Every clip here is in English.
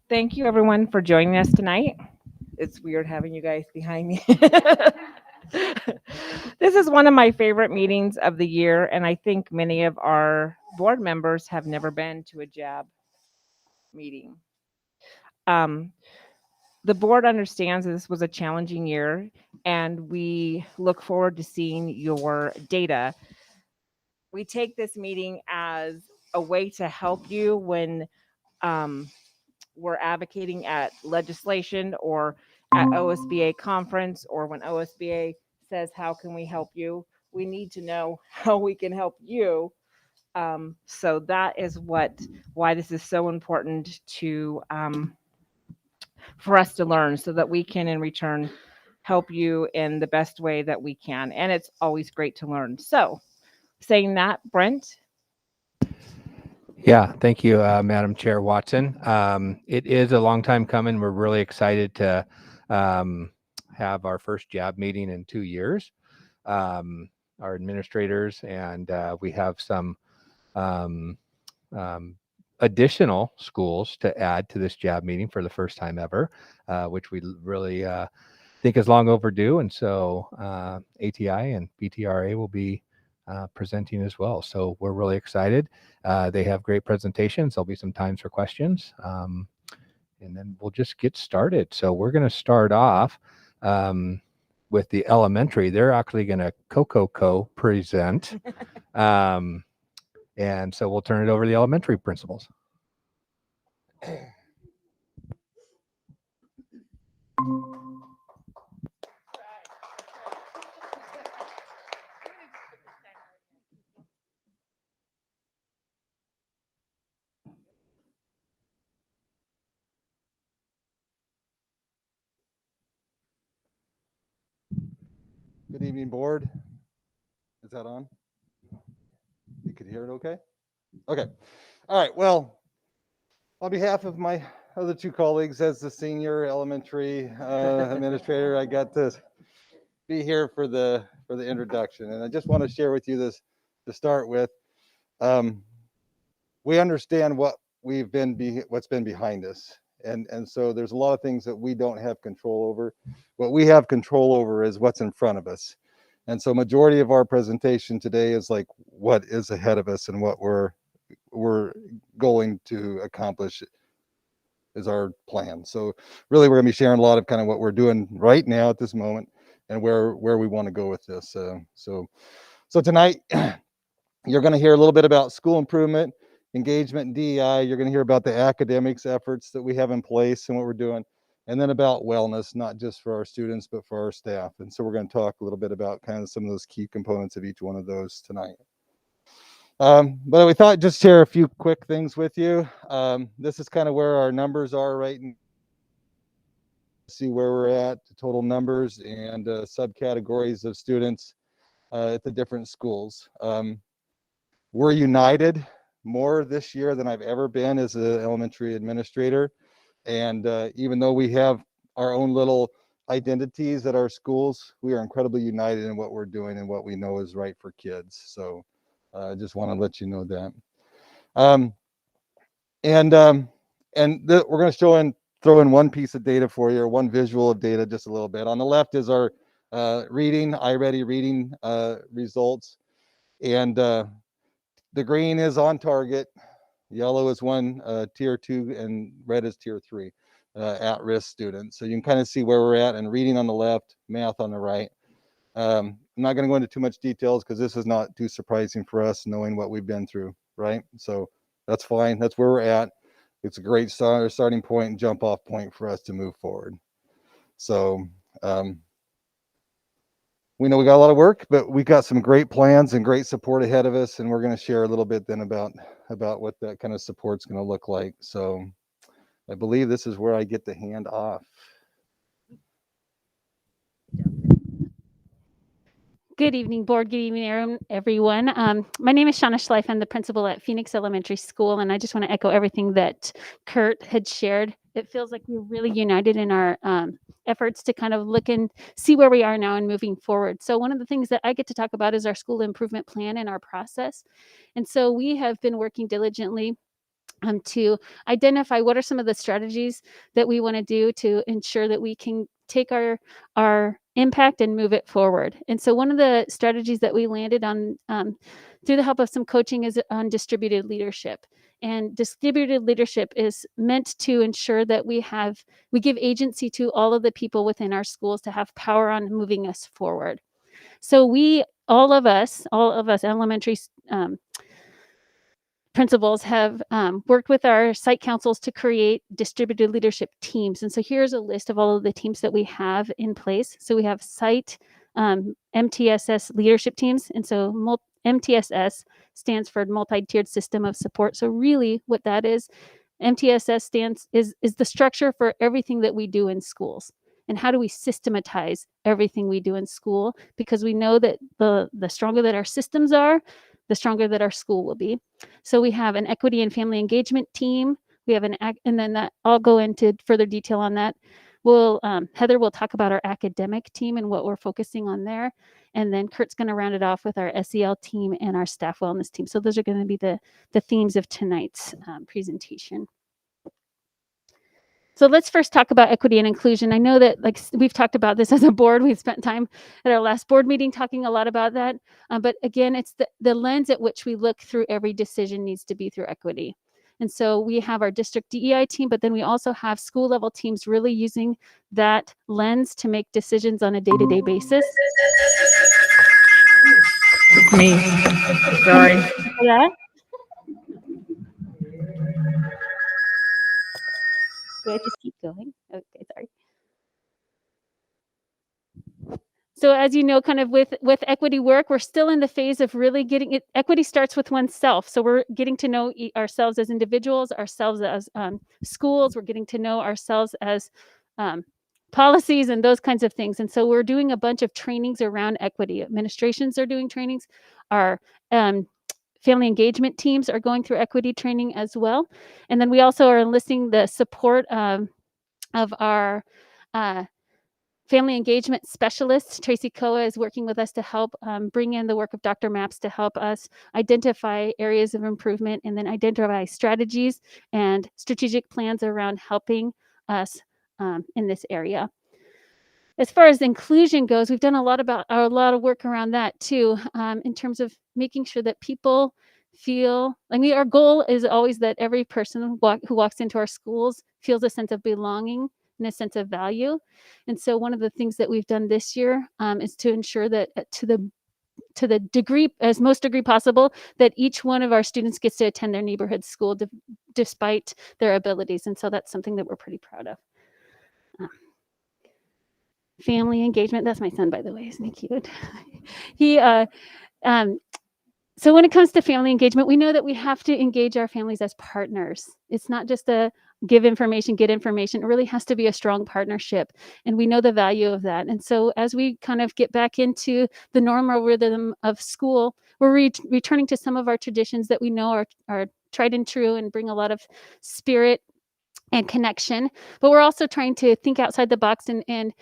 Thank you, everyone, for joining us tonight. It's weird having you guys behind me. This is one of my favorite meetings of the year, and I think many of our board members have never been to a JAB meeting. Um, the board understands that this was a challenging year, and we look forward to seeing your data. We take this meeting as a way to help you when um, we're advocating at legislation or at OSBA conference, or when OSBA says, how can we help you? We need to know how we can help you. So that is why this is so important to for us to learn, so that we can in return help you in the best way that we can. And it's always great to learn. So saying that, Brent. Yeah, thank you, Madam Chair Watson. It is a long time coming. We're really excited to have our first JAB meeting in 2 years. Our administrators, and we have some um, um, additional schools to add to this JAB meeting for the first time ever, which we really think is long overdue. And so ATI and BTRA will be presenting as well. So we're really excited. They have great presentations. There'll be some times for questions. And then we'll just get started. So we're going to start off with the elementary. They're actually going to co-present. And so we'll turn it over to the elementary principals. Good evening, board. Is that on? You could hear it okay? Okay. All right. Well, on behalf of my other two colleagues as the senior elementary administrator, I got to be here for the introduction. And I just want to share with you this to start with. We understand what's been behind us. And so there's a lot of things that we don't have control over. What we have control over is what's in front of us. And so majority of our presentation today is like what is ahead of us and what we're going to accomplish is our plan. So really we're going to be sharing a lot of kind of what we're doing right now at this moment and where we want to go with this. So tonight you're going to hear a little bit about school improvement, engagement, and DEI. You're going to hear about the academics efforts that we have in place and what we're doing, and then about wellness, not just for our students, but for our staff. And so we're going to talk a little bit about kind of some of those key components of each one of those tonight. But we thought just share a few quick things with you. This is kind of where our numbers are right now. See where we're at, the total numbers and subcategories of students at the different schools. We're united more this year than I've ever been as an elementary administrator. And even though we have our own little identities at our schools, we are incredibly united in what we're doing and what we know is right for kids. So I just want to let you know that. We're going to throw in one piece of data for you, or one visual of data, just a little bit. On the left is our iReady reading results. And the green is on target, yellow is one tier 2, and red is tier 3 at-risk students. So you can kind of see where we're at, and reading on the left, math on the right. I'm not going to go into too much details because this is not too surprising for us, knowing what we've been through, right? So that's fine. That's where we're at. It's a great starting point and jump off point for us to move forward. So we know we got a lot of work, but we got some great plans and great support ahead of us, and we're going to share a little bit then about what that kind of support's going to look like. So I believe this is where I get to hand off. Good evening, board. Good evening, everyone. My name is Shauna Schleif. I'm the principal at Phoenix Elementary School, and I just want to echo everything that Kurt had shared. It feels like we're really united in our efforts to kind of look and see where we are now and moving forward. So one of the things that I get to talk about is our school improvement plan and our process. And so we have been working diligently to identify what are some of the strategies that we want to do to ensure that we can take our impact and move it forward. And so one of the strategies that we landed on through the help of some coaching is on distributed leadership. And distributed leadership is meant to ensure that we give agency to all of the people within our schools to have power on moving us forward. So all of us elementary principals have worked with our site councils to create distributed leadership teams. And so here's a list of all of the teams that we have in place. So we have site MTSS leadership teams. And so MTSS stands for multi-tiered system of support. So really what that is, MTSS is the structure for everything that we do in schools. And how do we systematize everything we do in school? Because we know that the stronger that our systems are, the stronger that our school will be. So we have an equity and family engagement team. We have and then that I'll go into further detail on that. Heather will talk about our academic team and what we're focusing on there. And then Kurt's going to round it off with our SEL team and our staff wellness team. So those are going to be the themes of tonight's presentation. So let's first talk about equity and inclusion. I know that we've talked about this as a board. We've spent time at our last board meeting talking a lot about that. But again, it's the lens at which we look through every decision needs to be through equity. And so we have our district DEI team, but then we also have school level teams really using that lens to make decisions on a day-to-day basis. It's me. Sorry. Yeah. Do I just keep going? Okay, sorry. So as you know, kind of with equity work, we're still in the phase of really getting it. Equity starts with oneself. So we're getting to know ourselves as individuals, ourselves as schools. We're getting to know ourselves as policies and those kinds of things. And so we're doing a bunch of trainings around equity. Administrations are doing trainings. Our family engagement teams are going through equity training as well. And then we also are enlisting the support of our family engagement specialist. Tracy Koa is working with us to help bring in the work of Dr. Maps to help us identify areas of improvement and then identify strategies and strategic plans around helping us in this area. As far as inclusion goes, we've done a lot of work around that too, in terms of making sure that people feel, our goal is always that every person who walks into our schools feels a sense of belonging and a sense of value. And so one of the things that we've done this year is to ensure that to the degree, as most degree possible, that each one of our students gets to attend their neighborhood school despite their abilities. And so that's something that we're pretty proud of. Family engagement. That's my son, by the way. Isn't he cute? So when it comes to family engagement, we know that we have to engage our families as partners. It's not just a give information, get information. It really has to be a strong partnership. And we know the value of that. And so as we kind of get back into the normal rhythm of school, we're returning to some of our traditions that we know are tried and true and bring a lot of spirit and connection. But we're also trying to think outside the box and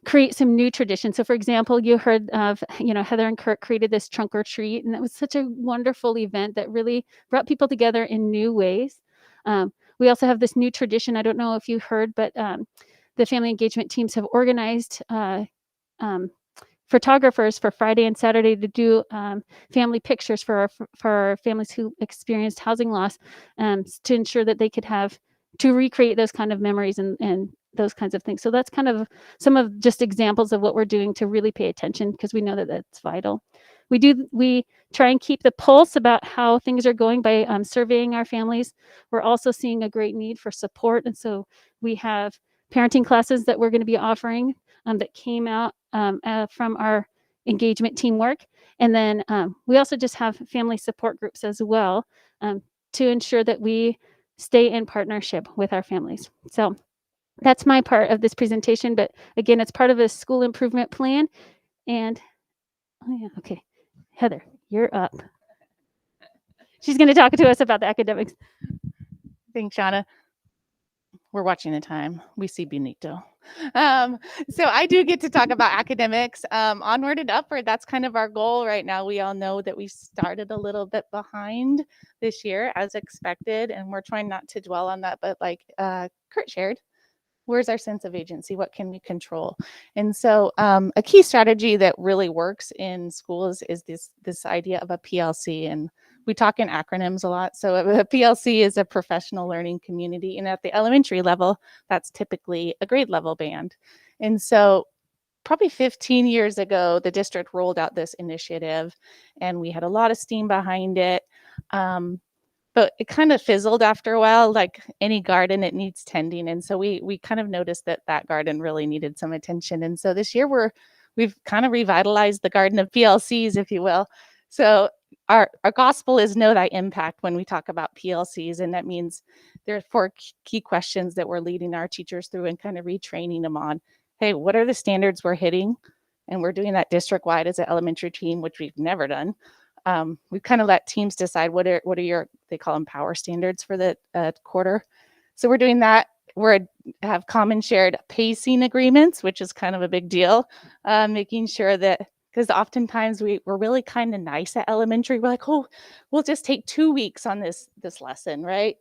create some new traditions. So for example, you heard of, Heather and Kurt created this trunk or treat, and that was such a wonderful event that really brought people together in new ways. We also have this new tradition. I don't know if you heard, but the family engagement teams have organized photographers for Friday and Saturday to do family pictures for our families who experienced housing loss, to ensure that they could to recreate those kind of memories and those kinds of things. So that's kind of some of just examples of what we're doing to really pay attention, because we know that that's vital. We try and keep the pulse about how things are going by surveying our families. We're also seeing a great need for support. And so we have parenting classes that we're going to be offering that came out from our engagement teamwork. And then we also just have family support groups as well to ensure that we stay in partnership with our families. So that's my part of this presentation, but again, it's part of a school improvement plan. And okay, Heather, you're up. She's going to talk to us about the academics. Thanks, Shauna. we're watching the time. We see Benito. So I do get to talk about academics. Onward and upward, that's kind of our goal right now. We all know that we started a little bit behind this year as expected, and we're trying not to dwell on that, but like Kurt shared, where's our sense of agency? What can we control? And so a key strategy that really works in schools is this idea of a PLC. And we talk in acronyms a lot. So a PLC is a professional learning community. And at the elementary level, that's typically a grade level band. And so probably 15 years ago, the district rolled out this initiative and we had a lot of steam behind it. But it kind of fizzled after a while. Like any garden, it needs tending. And so we kind of noticed that garden really needed some attention. And so this year we've kind of revitalized the garden of PLCs, if you will. So our gospel is know thy impact when we talk about PLCs. And that means there are 4 key questions that we're leading our teachers through and kind of retraining them on. Hey, what are the standards we're hitting? And we're doing that district-wide as an elementary team, which we've never done. We kind of let teams decide what are your, they call them power standards for the quarter. So we're doing that. We have common shared pacing agreements, which is kind of a big deal. Making sure that, because oftentimes we're really kind of nice at elementary. We're like, oh, we'll just take 2 weeks on this lesson, right?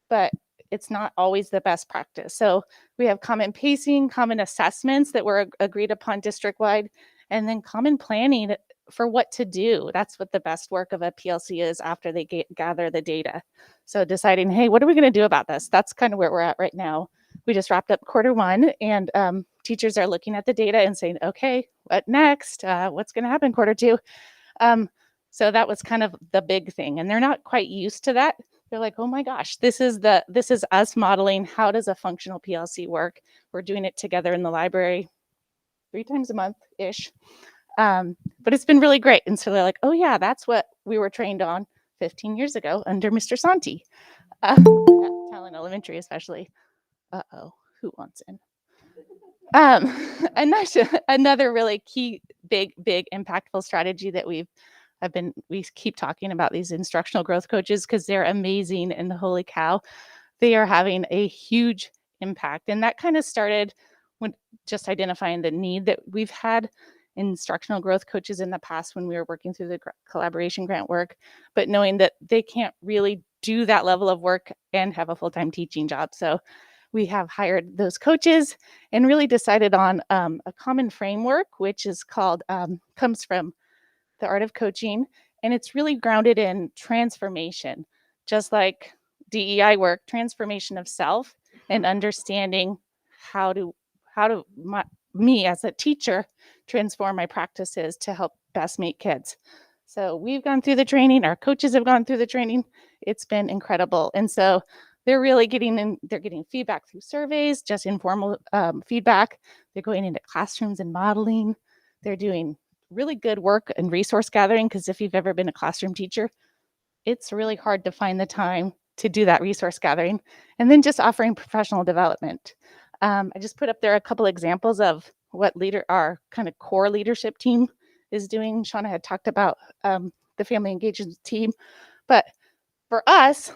But it's not always the best practice. So we have common pacing, common assessments that were agreed upon district-wide, and then common planning for what to do. That's what the best work of a PLC is after they gather the data. So deciding, hey, what are we going to do about this? That's kind of where we're at right now. We just wrapped up Q1 and teachers are looking at the data and saying, okay, what next? What's going to happen Q2? So that was kind of the big thing. And they're not quite used to that. They're like, oh my gosh, this is us modeling. How does a functional PLC work? We're doing it together in the library 3 times a month-ish. But it's been really great. And so they're like, oh yeah, that's what we were trained on 15 years ago under Mr. Santi. At Talent Elementary especially. Uh-oh, who wants in? Another really key, big, impactful strategy that we keep talking about these instructional growth coaches because they're amazing and holy cow, they are having a huge impact. And that kind of started when just identifying the need that we've had instructional growth coaches in the past when we were working through the collaboration grant work, but knowing that they can't really do that level of work and have a full-time teaching job. So we have hired those coaches and really decided on a common framework, which is called, comes from the art of coaching. And it's really grounded in transformation, just like DEI work, transformation of self and understanding how to me as a teacher transform my practices to help best meet kids. So we've gone through the training, our coaches have gone through the training. It's been incredible. And so they're really getting feedback through surveys, just informal feedback. They're going into classrooms and modeling. They're doing really good work and resource gathering, because if you've ever been a classroom teacher, it's really hard to find the time to do that resource gathering. And then just offering professional development. I just put up there a couple examples of what our kind of core leadership team is doing. Shauna had talked about the family engagement team, but for us,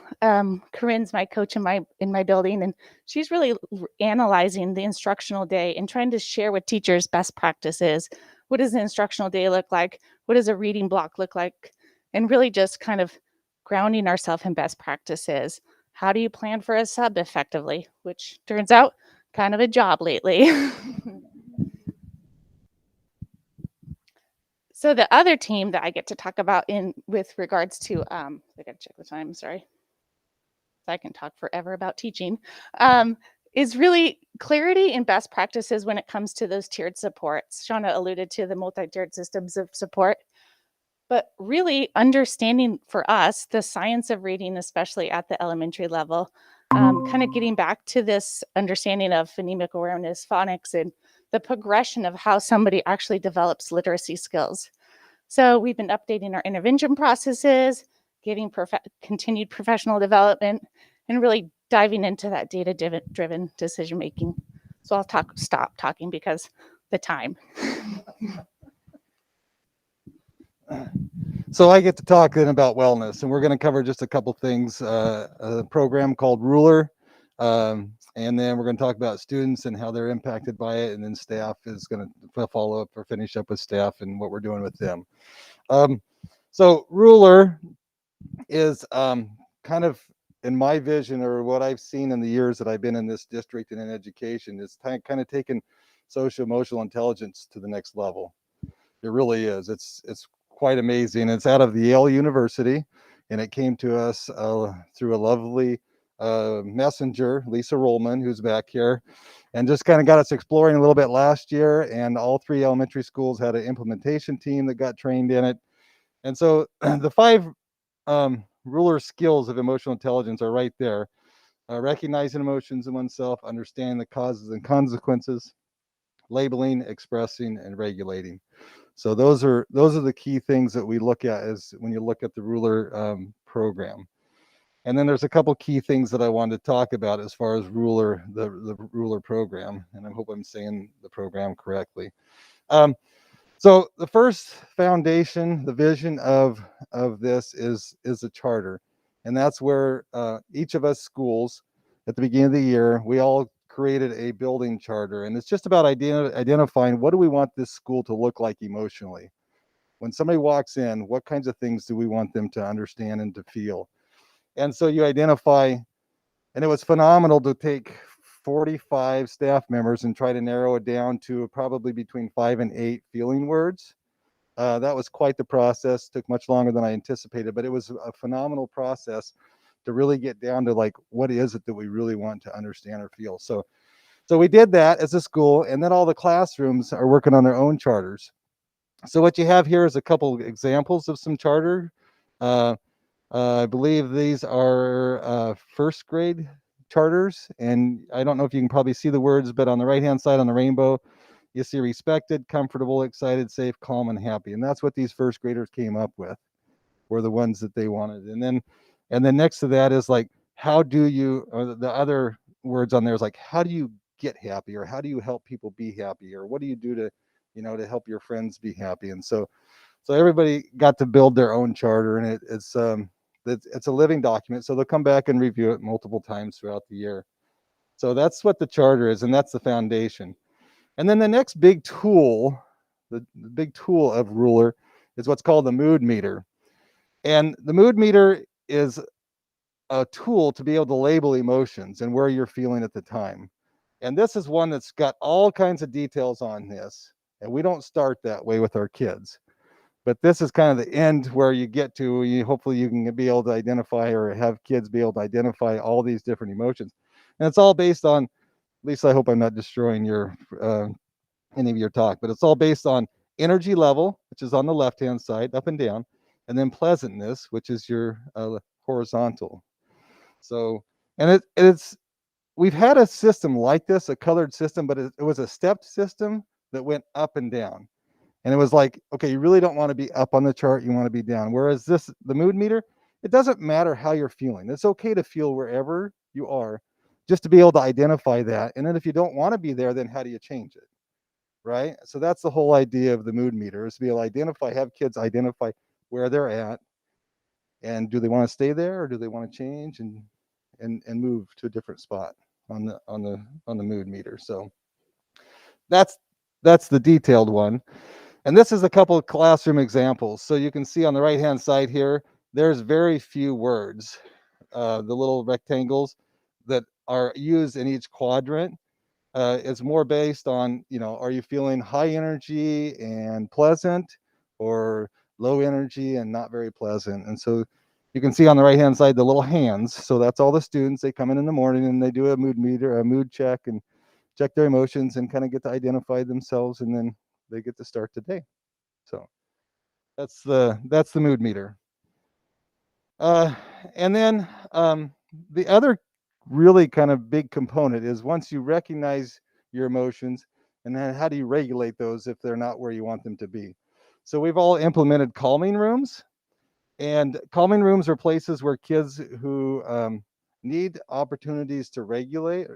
Corinne's my coach in my building, and she's really analyzing the instructional day and trying to share with teachers best practices. What does the instructional day look like? What does a reading block look like? And really just kind of grounding ourselves in best practices. How do you plan for a sub effectively? Which turns out kind of a job lately. So the other team that I get to talk about with regards to, I gotta check the time, sorry. I can talk forever about teaching, is really clarity and best practices when it comes to those tiered supports. Shauna alluded to the multi-tiered systems of support, but really understanding for us the science of reading, especially at the elementary level, kind of getting back to this understanding of phonemic awareness, phonics, and the progression of how somebody actually develops literacy skills. So we've been updating our intervention processes, getting continued professional development, and really diving into that data-driven decision-making. So I'll stop talking because the time. So I get to talk then about wellness, and we're going to cover just a couple things. A program called Ruler. And then we're going to talk about students and how they're impacted by it. And then staff is going to follow up or finish up with staff and what we're doing with them. So ruler is kind of, in my vision, or what I've seen in the years that I've been in this district and in education, is kind of taken social emotional intelligence to the next level. It really is. It's quite amazing. It's out of the Yale University, and it came to us through a lovely messenger, Lisa Rollman, who's back here, and just kind of got us exploring a little bit last year. And all 3 elementary schools had an implementation team that got trained in it. And so the 5 ruler skills of emotional intelligence are right there. Recognizing emotions in oneself, understanding the causes and consequences, labeling, expressing, and regulating. So those are the key things that we look at as when you look at the ruler program. And then there's a couple key things that I wanted to talk about as far as ruler, the ruler program, and I hope I'm saying the program correctly. So the first foundation, the vision of this is a charter, and that's where each of us schools at the beginning of the year, we all created a building charter, and it's just about identifying what do we want this school to look like emotionally. When somebody walks in, what kinds of things do we want them to understand and to feel? And so you identify, and it was phenomenal to take 45 staff members and try to narrow it down to probably between 5 and 8 feeling words. That was quite the process. Took much longer than I anticipated, but it was a phenomenal process to really get down to like, what is it that we really want to understand or feel? So we did that as a school, and then all the classrooms are working on their own charters. So what you have here is a couple of examples of some charter. Uh, I believe these are first grade charters, and I don't know if you can probably see the words, but on the right hand side on the rainbow, you see respected, comfortable, excited, safe, calm, and happy. And that's what these first graders came up with, were the ones that they wanted. And then next to that is like, how do you, or the other words on there is like, how do you get happy, or how do you help people be happy, or what do you do to, to help your friends be happy? And so everybody got to build their own charter, and it's a living document. So they'll come back and review it multiple times throughout the year. So that's what the charter is, and that's the foundation. And then the next big tool, the big tool of ruler, is what's called the mood meter. And the mood meter is a tool to be able to label emotions and where you're feeling at the time. And this is one that's got all kinds of details on this. And we don't start that way with our kids. But this is kind of the end where you get to, hopefully you can be able to identify, or have kids be able to identify all these different emotions. And it's all based on, Lisa, I hope I'm not destroying your any of your talk, but it's all based on energy level, which is on the left-hand side, up and down, and then pleasantness, which is your horizontal. So, and it's we've had a system like this, a colored system, but it was a stepped system that went up and down. And it was like, okay, you really don't want to be up on the chart, you want to be down. Whereas the mood meter, it doesn't matter how you're feeling. It's okay to feel wherever you are, just to be able to identify that. And then if you don't want to be there, then how do you change it? Right? So that's the whole idea of the mood meter, is to be able to identify, have kids identify where they're at, and do they want to stay there, or do they want to change and move to a different spot on the mood meter. So that's the detailed one. And this is a couple of classroom examples. So you can see on the right hand side here, there's very few words, the little rectangles that are used in each quadrant. It's more based on, are you feeling high energy and pleasant, or low energy and not very pleasant? And so you can see on the right hand side the little hands. So that's all the students. They come in the morning and they do a mood meter, a mood check, and check their emotions and kind of get to identify themselves, and then they get to start the day. So that's the mood meter. And then the other really kind of big component is, once you recognize your emotions, and then how do you regulate those if they're not where you want them to be? So we've all implemented calming rooms, and calming rooms are places where kids who need opportunities to regulate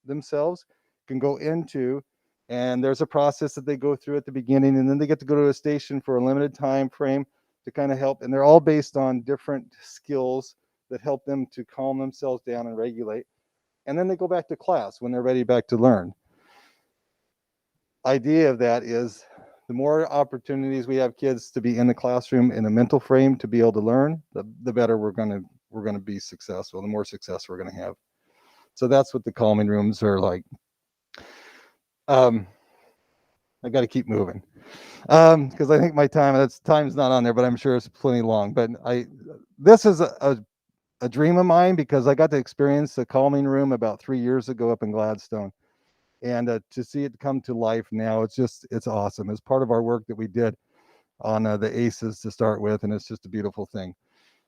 themselves can go into, and there's a process that they go through at the beginning, and then they get to go to a station for a limited time frame to kind of help. And they're all based on different skills that help them to calm themselves down and regulate. and then they go back to class when they're ready back to learn. Idea of that is the more opportunities we have kids to be in the classroom in a mental frame to be able to learn, the better we're going to be successful, the more success we're going to have. So that's what the calming rooms are like. I got to keep moving because I think my time's not on there, but I'm sure it's plenty long. But this is a dream of mine because I got to experience the calming room about 3 years ago up in Gladstone. And to see it come to life now, it's awesome. It's part of our work that we did on the ACEs to start with, and it's just a beautiful thing.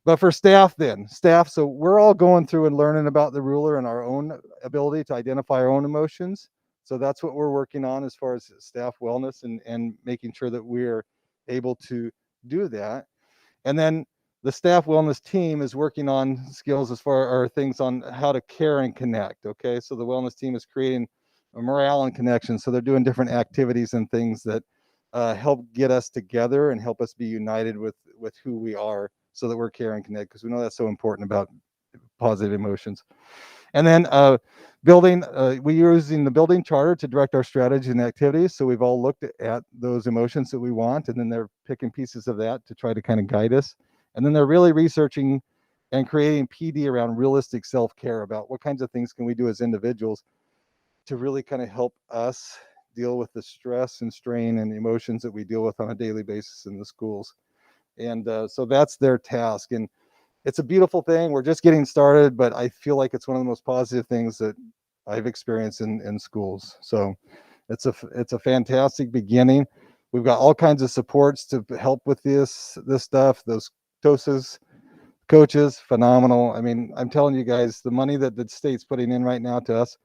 But for staff, so we're all going through and learning about the ruler and our own ability to identify our own emotions. So that's what we're working on as far as staff wellness and making sure that we're able to do that. And then the staff wellness team is working on skills as far as things on how to care and connect. Okay, so the wellness team is creating a morale and connection. So they're doing different activities and things that help get us together and help us be united with who we are, so that we're care and connect, because we know that's so important about positive emotions. And then we're using the building charter to direct our strategy and activities. So we've all looked at those emotions that we want, and then they're picking pieces of that to try to kind of guide us. And then they're really researching and creating PD around realistic self-care about what kinds of things can we do as individuals to really kind of help us deal with the stress and strain and emotions that we deal with on a daily basis in the schools. And so that's their task. And it's a beautiful thing. We're just getting started, but I feel like it's one of the most positive things that I've experienced in schools. So it's a fantastic beginning. We've got all kinds of supports to help with this stuff. Those TOSAs, coaches, phenomenal. I mean, I'm telling you guys, the money that the state's putting in right now to us,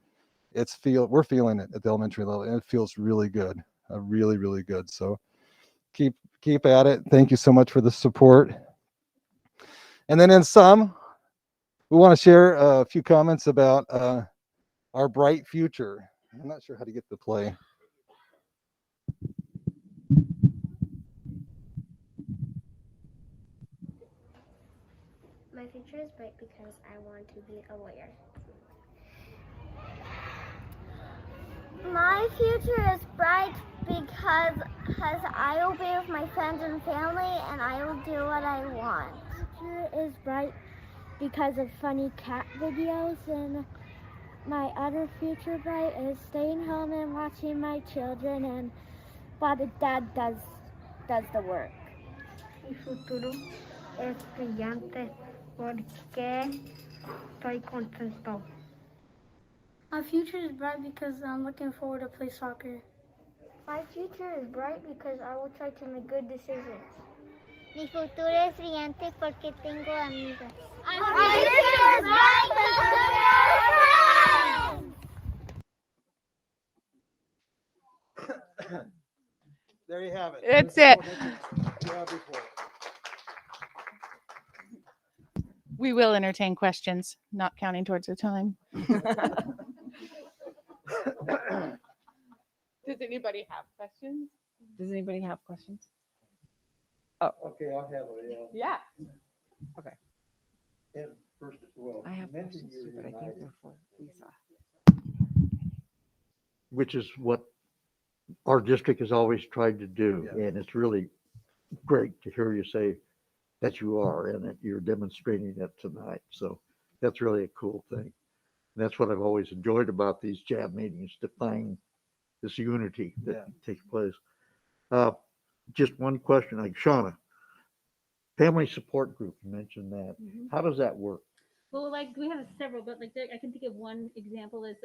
we're feeling it at the elementary level, and it feels really good, really, really good. So keep at it. Thank you so much for the support. And then we want to share a few comments about our bright future. I'm not sure how to get the play. My future is bright because I want to be a lawyer. My future is bright because I will be with my friends and family, and I will do what I want. My future is bright because of funny cat videos, and my other future bright is staying home and watching my children, and while the dad does the work. Mi futuro es brillante porque estoy contento. My future is bright because I'm looking forward to play soccer. My future is bright because I will try to make good decisions. Mi futuro es brillante porque tengo amigas. My future is bright because I have friends. There you have it. That's it. We will entertain questions, not counting towards the time. Does anybody have questions? Does anybody have questions? Okay, I'll have it. Yeah. And first, well, I have questions too, but I think they're for Lisa. which is what our district has always tried to do. Yeah. And it's really great to hear you say that you are and that you're demonstrating it tonight. So that's really a cool thing. And that's what I've always enjoyed about these JAB meetings, to find this unity that takes place. Just one question, like Shauna, family support group, you mentioned that. How does that work? Well, like we have several, but like I can think of one example is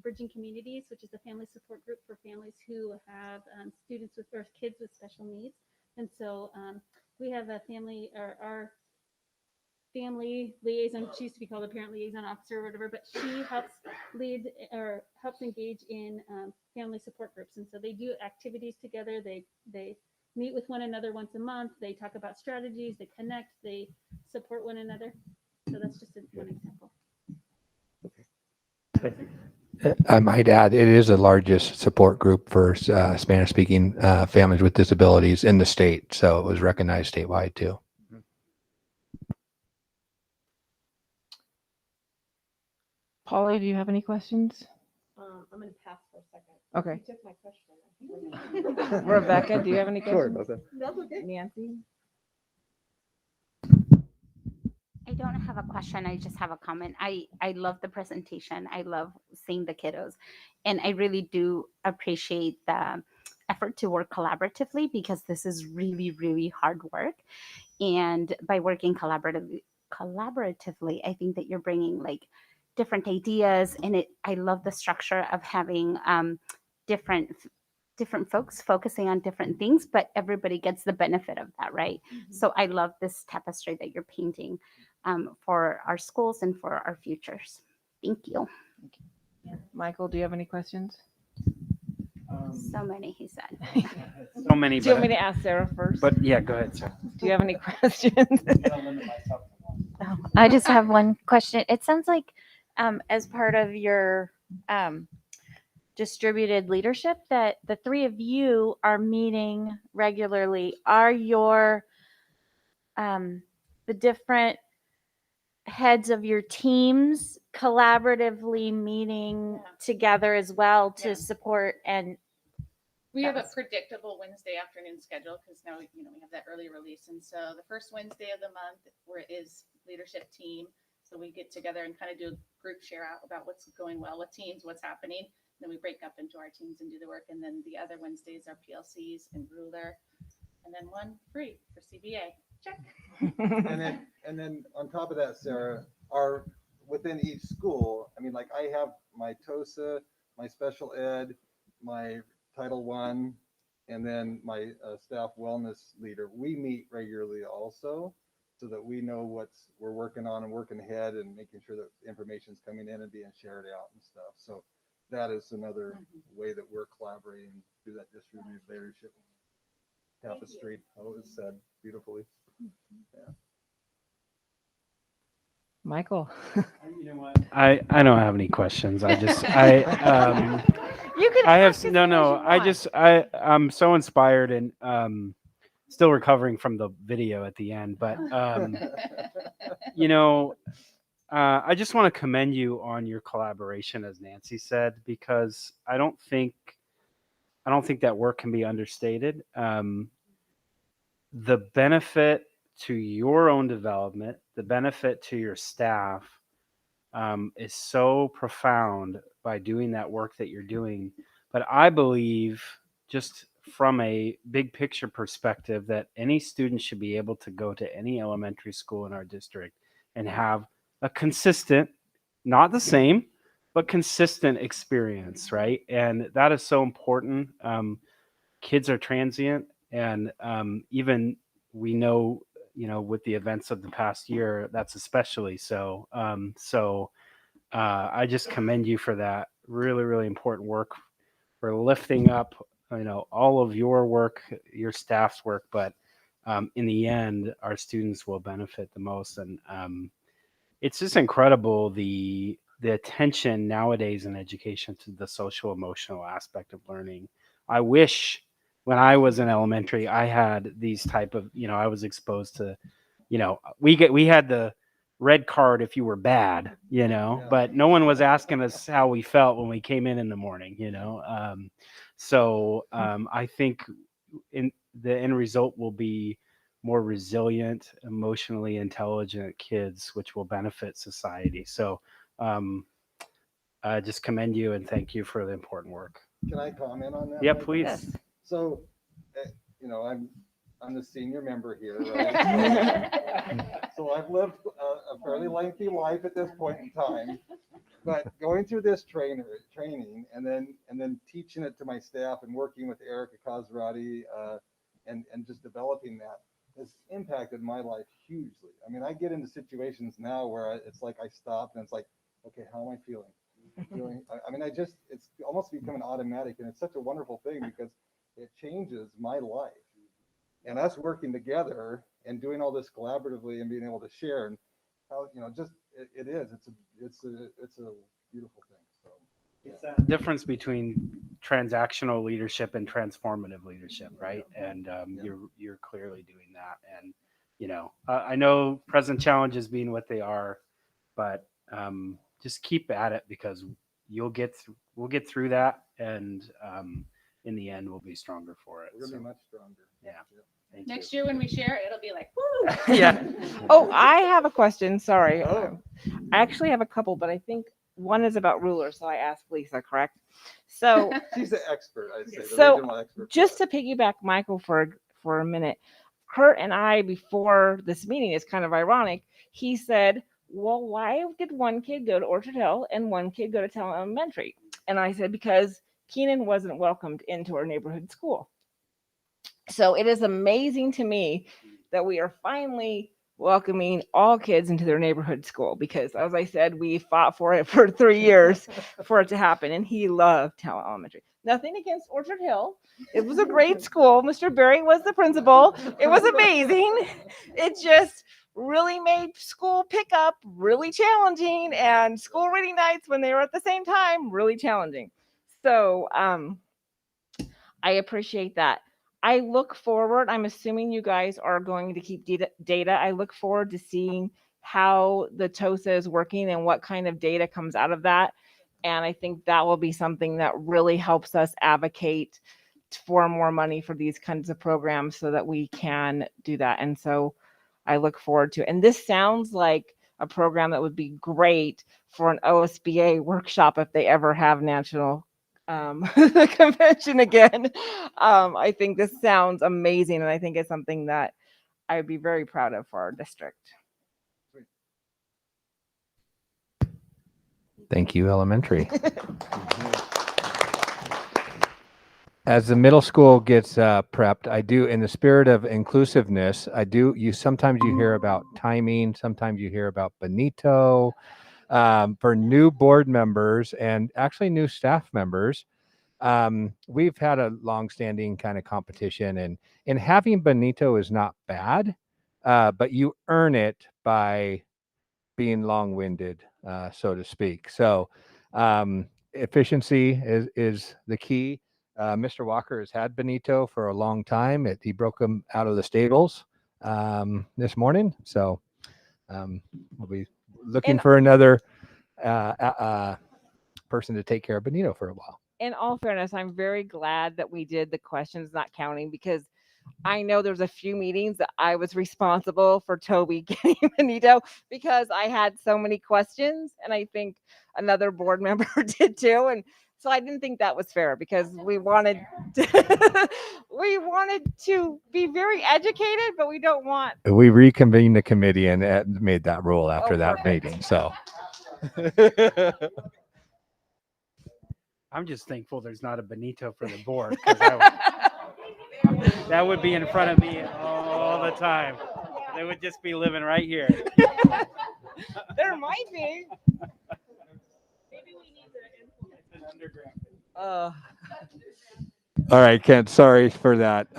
Bridging Communities, which is a family support group for families who have students with or kids with special needs. And so we have a family, or our family liaison, she used to be called a parent liaison officer or whatever, but she helps lead or helps engage in family support groups. And so they do activities together. They meet with one another once a month. They talk about strategies, they connect, they support one another. So that's just one example. Thank you. I might add, it is the largest support group for Spanish-speaking families with disabilities in the state. So it was recognized statewide too. Polly, do you have any questions? I'm going to pass for a second. Okay. You took my question. Rebecca, do you have any Sorry questions? about that. That's okay. Nancy? I don't have a question. I just have a comment. I love the presentation. I love seeing the kiddos. And I really do appreciate the effort to work collaboratively because this is really, really hard work. And by working collaboratively, I think that you're bringing like different ideas, and I love the structure of having different different folks focusing on different things, but everybody gets the benefit of that, right? So I love this tapestry that you're painting for our schools and for our futures. Thank you. Michael, do you have any questions? So many, he said. So many, Do you want me to ask Sarah first? but yeah, go ahead, sir. Do you have any questions? I just have one question. It sounds like as part of your distributed leadership that the three of you are meeting regularly. Are your the different heads of your teams collaboratively meeting together as well to support and We have a predictable Wednesday afternoon schedule because now we have that early release, and so the first Wednesday of the month is leadership team. So we get together and kind of do a group share out about what's going well with teams, what's happening. Then we break up into our teams and do the work, and then the other Wednesdays are PLCs and ruler, and then one free for CBA. Check. And then on top of that, Sarah, within each school, I mean, like I have my TOSA, my special ed, my Title I, and then my staff wellness leader. We meet regularly also so that we know we're working on and working ahead and making sure that information's coming in and being shared out and stuff. So that is another way that we're collaborating through that distributed leadership tapestry. Oh, it was said beautifully. Yeah. Michael. You know what? I don't have any questions. I just you can I have ask as no many as no. you want. I'm so inspired and still recovering from the video at the end, but I just want to commend you on your collaboration, as Nancy said, because I don't think that work can be understated. The benefit to your own development, the benefit to your staff is so profound by doing that work that you're doing. But I believe, just from a big picture perspective, that any student should be able to go to any elementary school in our district and have a consistent, not the same, but consistent experience, right? And that is so important. Kids are transient, and even we know, with the events of the past year, that's especially so. I just commend you for that really, really important work, for lifting up, all of your work, your staff's work, but in the end, our students will benefit the most. And it's just incredible the attention nowadays in education to the social emotional aspect of learning. I wish when I was in elementary, I had these type of, I was exposed to, we had the red card if you were bad, but no one was asking us how we felt when we came in the morning, I think the end result will be more resilient, emotionally intelligent kids, which will benefit society. So I just commend you and thank you for the important work. Can I comment on that? Yeah, Michael? please. Yes. So, I'm the senior member here, right? So I've lived a fairly lengthy life at this point in time, but going through this training and then teaching it to my staff and working with Erica Kazrati and just developing that has impacted my life hugely. I mean, I get into situations now where it's like I stop and it's like, okay, how am I feeling? I mean, it's almost become an automatic, and it's such a wonderful thing because it changes my life. And us working together and doing all this collaboratively and being able to share and how, it's a beautiful thing. So it's that difference between transactional leadership and transformative leadership, right? And you're clearly doing that. And I know present challenges being what they are, but just keep at it, because we'll get through that, and in the end we'll be stronger for it. We're gonna So, be much stronger. yeah. Thank Next you. year when we share, it'll be like, woo. Yeah. Oh, I have a question. Sorry. Oh. I actually have a couple, but I think one is about rulers. So I asked Lisa, correct? So She's an expert, I'd say. The So, regional expert. for just that. to piggyback Michael for a minute, Kurt and I, before this meeting, is kind of ironic. He said, well, why did one kid go to Orchard Hill and one kid go to Talent Elementary? And I said, because Keenan wasn't welcomed into our neighborhood school. So it is amazing to me that we are finally welcoming all kids into their neighborhood school, because, as I said, we fought for it for 3 years for it to happen, and he loved Talent Elementary. Nothing against Orchard Hill. It was a great school. Mr. Berry was the principal. It was amazing. It just really made school pickup really challenging, and school reading nights when they were at the same time really challenging. So I appreciate that. I look forward, I'm assuming you guys are going to keep data. I look forward to seeing how the TOSA is working and what kind of data comes out of that. And I think that will be something that really helps us advocate for more money for these kinds of programs so that we can do that. And so I look forward to it. And this sounds like a program that would be great for an OSBA workshop if they ever have national convention again. I think this sounds amazing, and I think it's something that I would be very proud of for our district. Thank you, elementary. As the middle school gets prepped, I do, in the spirit of inclusiveness, sometimes you hear about timing, sometimes you hear about Benito. For new board members and actually new staff members, we've had a long-standing kind of competition, and having Benito is not bad, but you earn it by being long-winded, so to speak. So efficiency is the key. Mr. Walker has had Benito for a long time. He broke him out of the stables this morning. So we'll be looking for another person to take care of Benito for a while. In all fairness, I'm very glad that we did the questions not counting, because I know there's a few meetings that I was responsible for Toby getting Benito because I had so many questions, and I think another board member did too. And so I didn't think that was fair, because we wanted to be very educated, but we don't want. We reconvened the committee and made that rule after that perfect. meeting. So I'm just thankful there's not a Benito for the board, because that would be in front of me all the time. They would just be living right here. There might be. Maybe we need to implement an underground. all right, Kent, sorry for that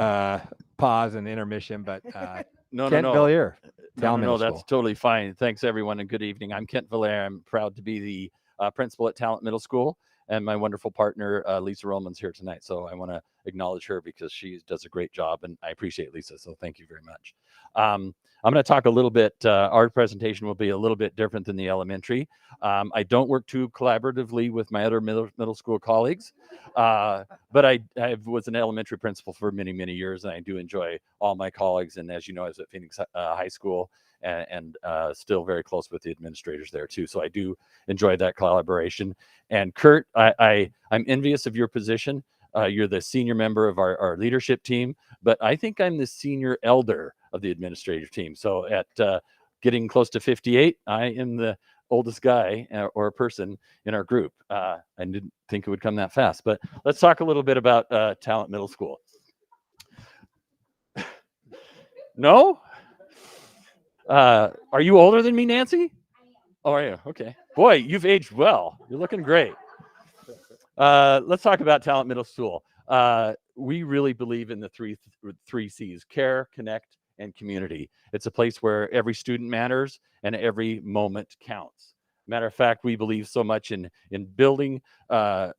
pause and intermission, but No, Kent Villiers, No, that's totally fine. Thanks, everyone, and good evening. I'm Kent Villiers. I'm proud to be the principal at Talent Middle School, and my wonderful partner, Lisa Roman's here tonight. So I want to acknowledge her because she does a great job, and I appreciate Lisa. So thank you very much. I'm going to talk a little bit. Our presentation will be a little bit different than the elementary. I don't work too collaboratively with my other middle school colleagues, but I was an elementary principal for many, many years, and I do enjoy all my colleagues. And as you know, I was at Phoenix High School, and still very close with the administrators there too. So I do enjoy that collaboration. And Kurt, I'm envious of your position. You're the senior member of our leadership team, but I think I'm the senior elder of the administrative team. So at getting close to 58, I am the oldest guy or person in our group. I didn't think it would come that fast, but let's talk a little bit about Talent Middle School. No? Are you older than me, Nancy? Oh, are you? Okay. Boy, you've aged well. You're looking great. Let's talk about Talent Middle School. We really believe in the three C's: care, connect, and community. It's a place where every student matters and every moment counts. Matter of fact, we believe so much in building our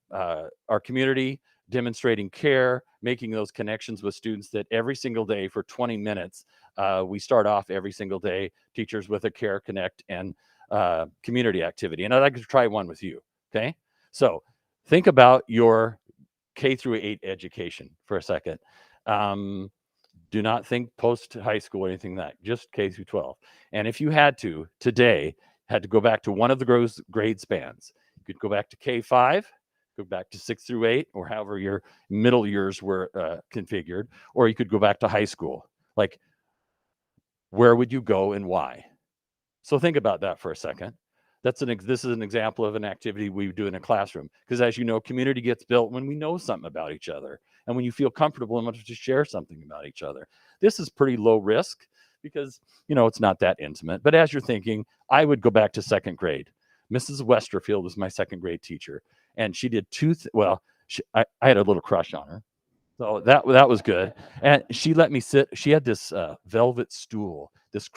community, demonstrating care, making those connections with students, that every single day for 20 minutes, we start off every single day, teachers with a care, connect, and community activity. And I'd like to try one with you. Okay. So think about your K through 8 education for a second. Do not think post high school or anything like that, just K through 12. And if you had to today, had to go back to one of the grade spans, you could go back to K5, go back to 6 through 8, or however your middle years were configured, or you could go back to high school. Like, where would you go and why? So think about that for a second. This is an example of an activity we do in a classroom, because as you know, community gets built when we know something about each other and when you feel comfortable enough to share something about each other. This is pretty low risk because, it's not that intimate. But as you're thinking, I would go back to 2nd grade. Mrs. Westerfield was my 2nd grade teacher, and she did I had a little crush on her. So that was good. And she let me sit. She had this velvet stool, this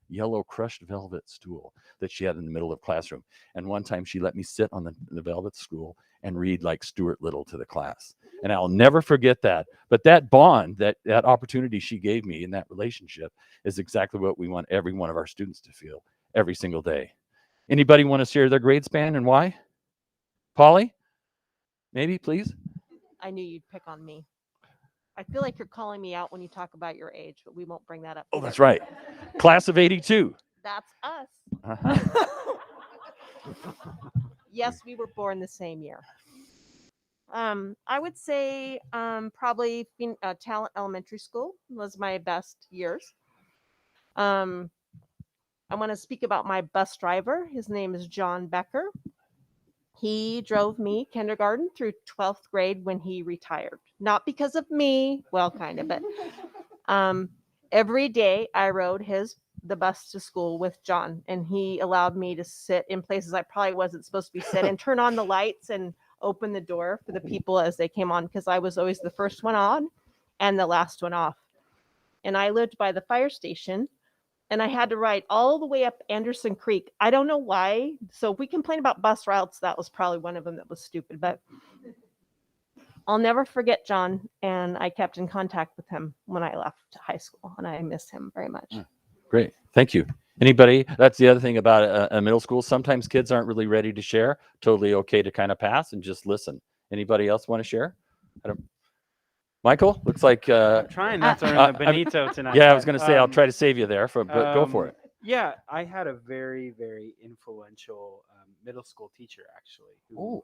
yellow crushed velvet stool that she had in the middle of classroom. And one time she let me sit on the velvet stool and read like Stuart Little to the class. And I'll never forget that. But that bond, that opportunity she gave me in that relationship is exactly what we want every one of our students to feel every single day. Anybody want to share their grade span and why? Polly? Maybe, please? I knew you'd pick on me. I feel like you're calling me out when you talk about your age, but we won't bring that up. Oh, that's right. Class of 82. That's us. Uh-huh. Yes, we were born the same year. I would say probably Talent Elementary School was my best years. I want to speak about my bus driver. His name is John Becker. He drove me kindergarten through 12th grade when he retired. Not because of me, well, kind of, but every day I rode the bus to school with John, and he allowed me to sit in places I probably wasn't supposed to be sitting, and turn on the lights and open the door for the people as they came on, because I was always the first one on and the last one off. And I lived by the fire station, and I had to ride all the way up Anderson Creek. I don't know why. So if we complain about bus routes, that was probably one of them that was stupid. But I'll never forget John, and I kept in contact with him when I left high school, and I miss him very much. Great. Thank you. Anybody? That's the other thing about a middle school. Sometimes kids aren't really ready to share. Totally okay to kind of pass and just listen. Anybody else want to share? Michael, looks like trying not to earn the Benito tonight. Yeah, I was going to say I'll try to save you there, but go for it. Yeah, I had a very, very influential middle school teacher actually, who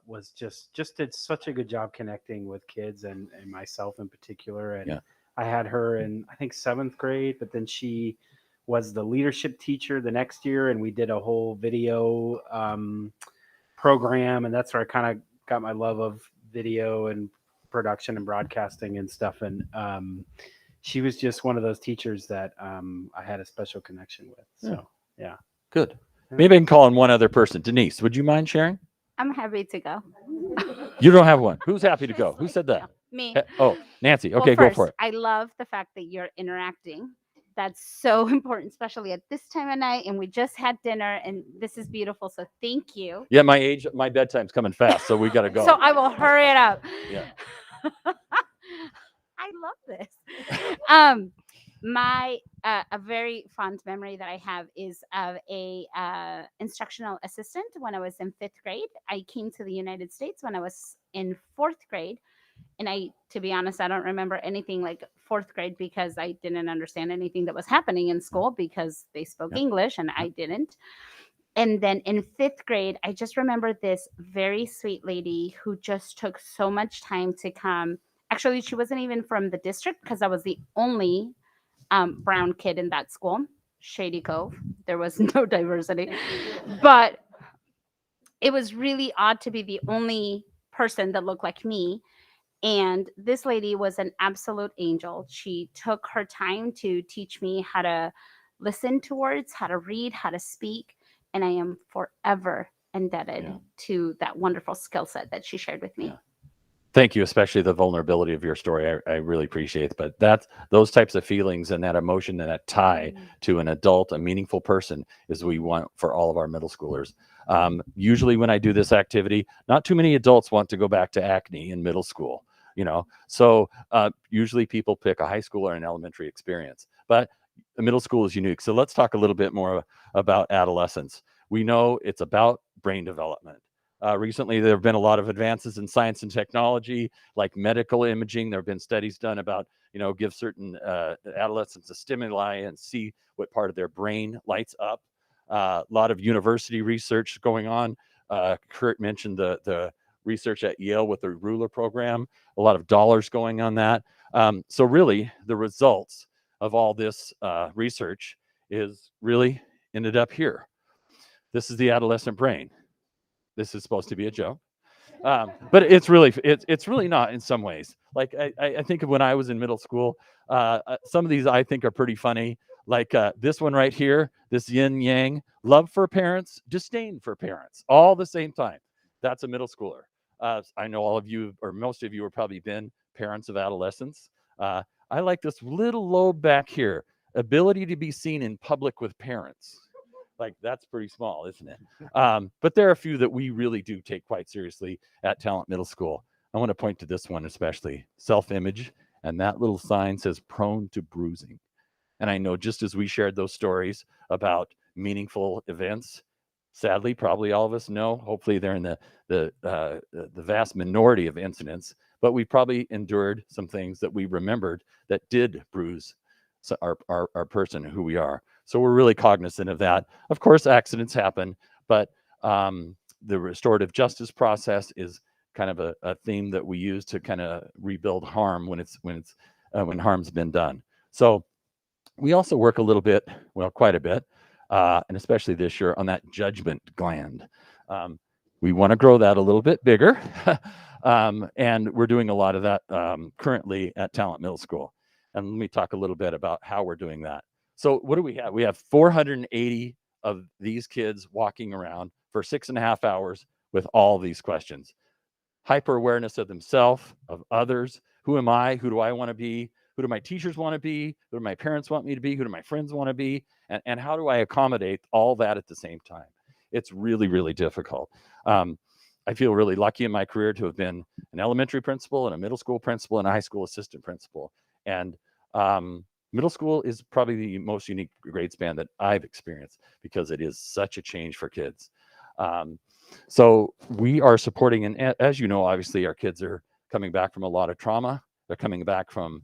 was just did such a good job connecting with kids and myself in particular. And I had her in, I think, 7th grade, but then she was the leadership teacher the next year, and we did a whole video program, and that's where I kind of got my love of video and production and broadcasting and stuff. And she was just one of those teachers that I had a special connection with. So yeah. Good. Maybe I can call on one other person. Denise, would you mind sharing? I'm happy to go. You don't have one. Who's happy to go? Who said that? Me. Oh, Nancy. Okay, well, go for it. I love the fact that you're interacting. That's so important, especially at this time of night. And we just had dinner, and this is beautiful. So thank you. Yeah, my bedtime's coming fast, so we got to go. So I will hurry it up. Yeah. I love this. My a very fond memory that I have is of a instructional assistant when I was in 5th grade. I came to the United States when I was in 4th grade. And to be honest, I don't remember anything like 4th grade because I didn't understand anything that was happening in school because they spoke English and I didn't. And then in 5th grade, I just remember this very sweet lady who just took so much time to come. Actually, she wasn't even from the district because I was the only brown kid in that school. Shady Cove. There was no diversity. But it was really odd to be the only person that looked like me. And this lady was an absolute angel. She took her time to teach me how to listen to words, how to read, how to speak. And I am forever indebted to that wonderful skill set that she shared with me. Yeah. Thank you, especially the vulnerability of your story. I really appreciate it. But those types of feelings and that emotion and that tie to an adult, a meaningful person is what we want for all of our middle schoolers. Usually when I do this activity, not too many adults want to go back to acne in middle school, So usually people pick a high school or an elementary experience. But middle school is unique. So let's talk a little bit more about adolescence. We know it's about brain development. Recently, there have been a lot of advances in science and technology, like medical imaging. There have been studies done about, give certain adolescents a stimuli and see what part of their brain lights up. A lot of university research going on. Kurt mentioned the research at Yale with the ruler program, a lot of dollars going on that. So really, the results of all this research is really ended up here. This is the adolescent brain. This is supposed to be a joke. But it's really not in some ways. Like I think of when I was in middle school, some of these I think are pretty funny. Like this one right here, this yin yang, love for parents, disdain for parents, all the same time. That's a middle schooler. I know all of you, or most of you, have probably been parents of adolescents. I like this little lobe back here, ability to be seen in public with parents. Like that's pretty small, isn't it? But there are a few that we really do take quite seriously at Talent Middle School. I want to point to this one especially, self-image, and that little sign says prone to bruising. And I know just as we shared those stories about meaningful events, sadly, probably all of us know, hopefully they're in the vast minority of incidents, but we probably endured some things that we remembered that did bruise our person, who we are. So we're really cognizant of that. Of course, accidents happen, but the restorative justice process is kind of a theme that we use to kind of rebuild harm when harm's been done. So we also work a little bit, well, quite a bit, and especially this year on that judgment gland. We want to grow that a little bit bigger, and we're doing a lot of that currently at Talent Middle School. And let me talk a little bit about how we're doing that. So what do we have? We have 480 of these kids walking around for 6.5 hours with all these questions. Hyper awareness of themselves, of others. Who am I? Who do I want to be? Who do my teachers want to be? Who do my parents want me to be? Who do my friends want to be? And how do I accommodate all that at the same time? It's really, really difficult. I feel really lucky in my career to have been an elementary principal and a middle school principal and a high school assistant principal. And middle school is probably the most unique grade span that I've experienced because it is such a change for kids. So we are supporting, and as you know, obviously our kids are coming back from a lot of trauma. They're coming back from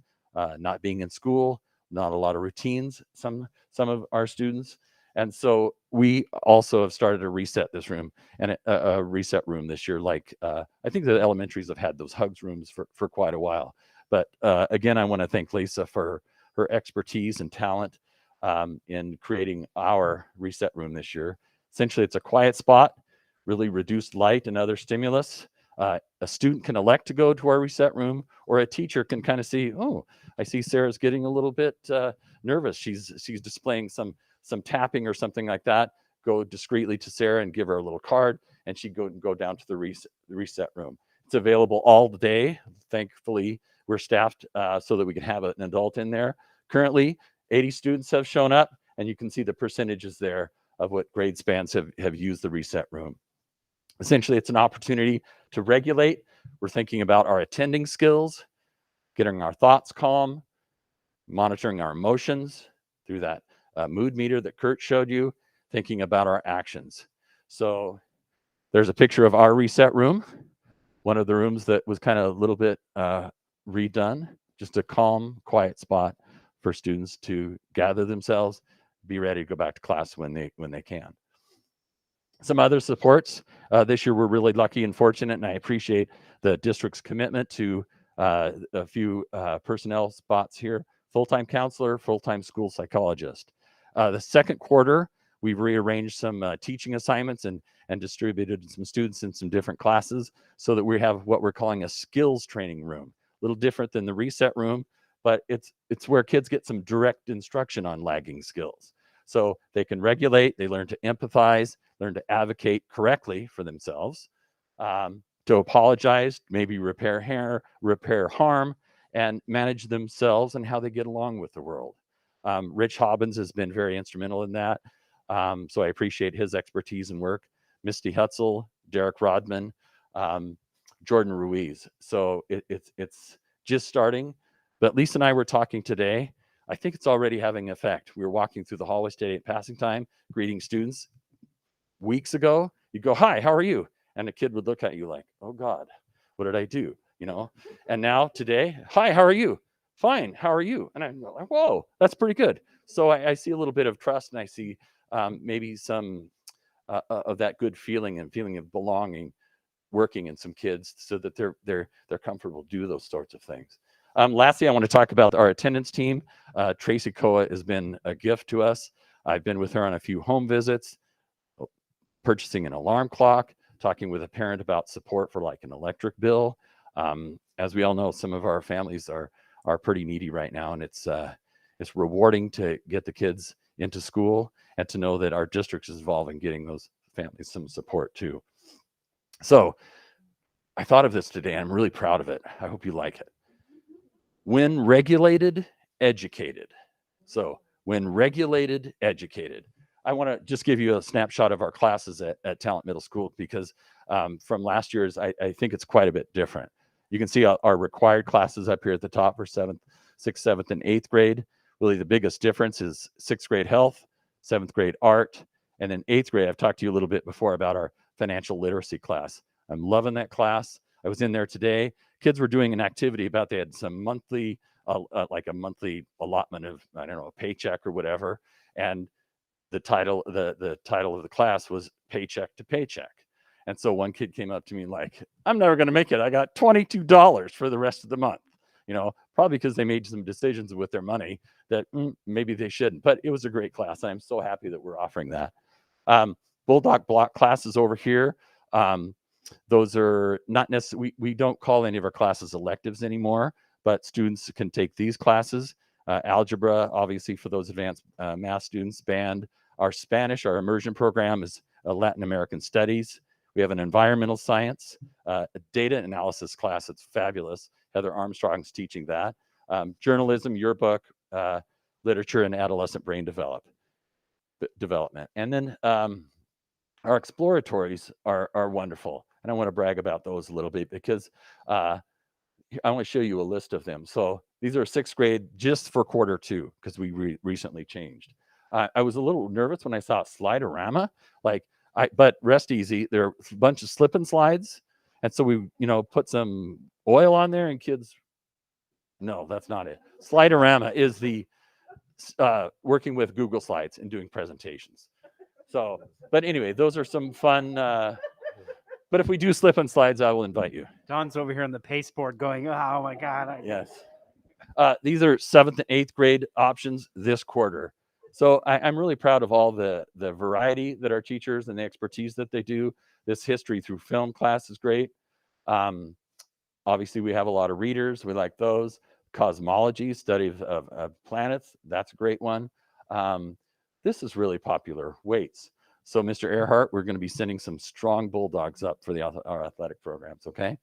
not being in school, not a lot of routines, some of our students. And so we also have started to reset this room and a reset room this year. Like I think the elementaries have had those hugs rooms for quite a while. But again, I want to thank Lisa for her expertise and talent in creating our reset room this year. Essentially, it's a quiet spot, really reduced light and other stimulus. A student can elect to go to our reset room, or a teacher can kind of see, oh, I see Sarah's getting a little bit nervous. She's displaying some tapping or something like that. Go discreetly to Sarah and give her a little card, and she'd go down to the reset room. It's available all day. Thankfully, we're staffed so that we can have an adult in there. Currently, 80 students have shown up, and you can see the percentages there of what grade spans have used the reset room. Essentially, it's an opportunity to regulate. We're thinking about our attending skills, getting our thoughts calm, monitoring our emotions through that mood meter that Kurt showed you, thinking about our actions. So there's a picture of our reset room, one of the rooms that was kind of a little bit redone, just a calm, quiet spot for students to gather themselves, be ready to go back to class when they can. Some other supports. This year, we're really lucky and fortunate, and I appreciate the district's commitment to a few personnel spots here. Full-time counselor, full-time school psychologist. The second quarter, we've rearranged some teaching assignments and distributed some students in some different classes so that we have what we're calling a skills training room. A little different than the reset room, but it's where kids get some direct instruction on lagging skills. So they can regulate, they learn to empathize, learn to advocate correctly for themselves, to apologize, maybe repair harm, and manage themselves and how they get along with the world. Rich Hobbins has been very instrumental in that. So I appreciate his expertise and work. Misty Hutzel, Derek Rodman, Jordan Ruiz. So it's just starting, but Lisa and I were talking today. I think it's already having an effect. We were walking through the hallways today at passing time, greeting students. Weeks ago, you'd go, "Hi, how are you?" And the kid would look at you like, "Oh God, what did I do?" You know? And now today, "Hi, how are you?" "Fine, how are you?" And I'm like, "Whoa, that's pretty good." So I see a little bit of trust, and I see maybe some of that good feeling and feeling of belonging working in some kids, so that they're comfortable to do those sorts of things. Lastly, I want to talk about our attendance team. Tracy Koa has been a gift to us. I've been with her on a few home visits, purchasing an alarm clock, talking with a parent about support for like an electric bill. As we all know, some of our families are pretty needy right now, and it's rewarding to get the kids into school and to know that our district is involved in getting those families some support too. So I thought of this today, and I'm really proud of it. I hope you like it. When regulated, educated. So when regulated, educated. I want to just give you a snapshot of our classes at Talent Middle School, because from last year's, I think it's quite a bit different. You can see our required classes up here at the top for 6th, 7th, and 8th grade. Really the biggest difference is 6th grade health, 7th grade art, and then 8th grade, I've talked to you a little bit before about our financial literacy class. I'm loving that class. I was in there today. Kids were doing an activity about, they had some monthly, like a monthly allotment of, I don't know, a paycheck or whatever. And the title of the class was Paycheck to Paycheck. And so one kid came up to me like, "I'm never going to make it. I got $22 for the rest of the month." You know, probably because they made some decisions with their money that maybe they shouldn't. But it was a great class. I'm so happy that we're offering that. Bulldog block classes over here. Those are not necessarily, we don't call any of our classes electives anymore, but students can take these classes. Algebra, obviously, for those advanced math students. Band. Our Spanish, our immersion program is Latin American Studies. We have an environmental science, a data analysis class. It's fabulous. Heather Armstrong's teaching that. Journalism, yearbook, literature, and adolescent brain development. And then our exploratories are wonderful. And I want to brag about those a little bit, because I want to show you a list of them. So these are 6th grade just for quarter 2, because we recently changed. I was a little nervous when I saw Sliderama, but rest easy. There are a bunch of slip and slides. And so we, put some oil on there, and kids, no, that's not it. Sliderama is the working with Google Slides and doing presentations. So, but anyway, those are some fun, but if we do slip and slides, I will invite you. Don's over here on the pasteboard going, "Oh my God." Yes. These are 7th and 8th grade options this quarter. So I'm really proud of all the variety that our teachers and the expertise that they do. This history through film class is great. Obviously, we have a lot of readers. We like those. Cosmology, study of planets. That's a great one. This is really popular. Weights. So, Mr. Earhart, we're going to be sending some strong Bulldogs up for our athletic programs, okay?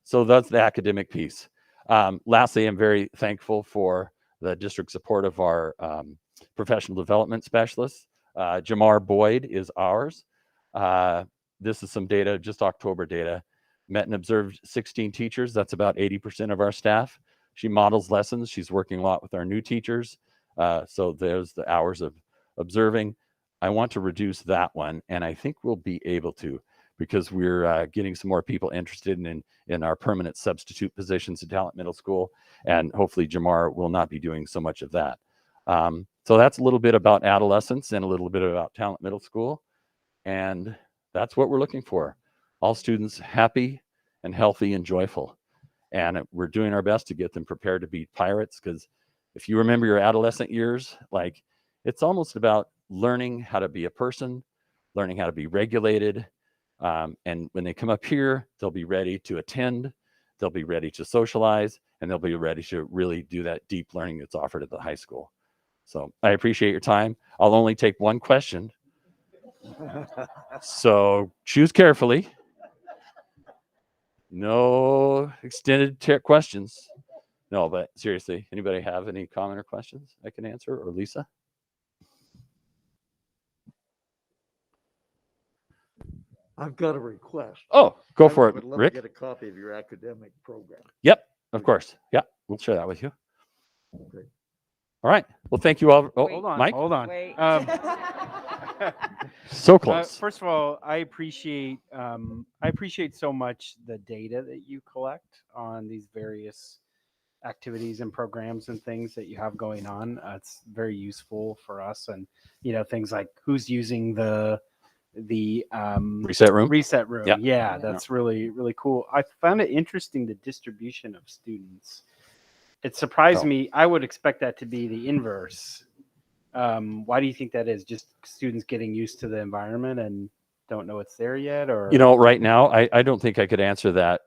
So that's the academic piece. Lastly, I'm very thankful for the district support of our professional development specialists. Jamar Boyd is ours. This is some data, just October data. Met and observed 16 teachers. That's about 80% of our staff. She models lessons. She's working a lot with our new teachers. So there's the hours of observing. I want to reduce that one, and I think we'll be able to, because we're getting some more people interested in our permanent substitute positions at Talent Middle School, and hopefully Jamar will not be doing so much of that. So that's a little bit about adolescence and a little bit about Talent Middle School, and that's what we're looking for. All students happy and healthy and joyful, and we're doing our best to get them prepared to be pirates, because if you remember your adolescent years, like, it's almost about learning how to be a person, learning how to be regulated, and when they come up here, they'll be ready to attend, they'll be ready to socialize, and they'll be ready to really do that deep learning that's offered at the high school. So I appreciate your time. I'll only take one question. So choose carefully. No extended questions. No, but seriously, anybody have any comment or questions I can answer, or Lisa? I've got a request. Oh, go I for it, would love Rick. to get a copy of your academic program. Yep, of course. Yeah, we'll share that with you. Okay. All right. Well, thank you all. Oh, Wait. Hold on, Mike, hold on. Wait. so close. First of all, I appreciate so much the data that you collect on these various activities and programs and things that you have going on. It's very useful for us, and things like who's using the Reset room. reset room. Yeah. Yeah, that's really cool. I found it interesting, the distribution of students. It surprised me. I would expect that to be the inverse. Why do you think that is? Just students getting used to the environment and don't know it's there yet? Or Right now, I don't think I could answer that.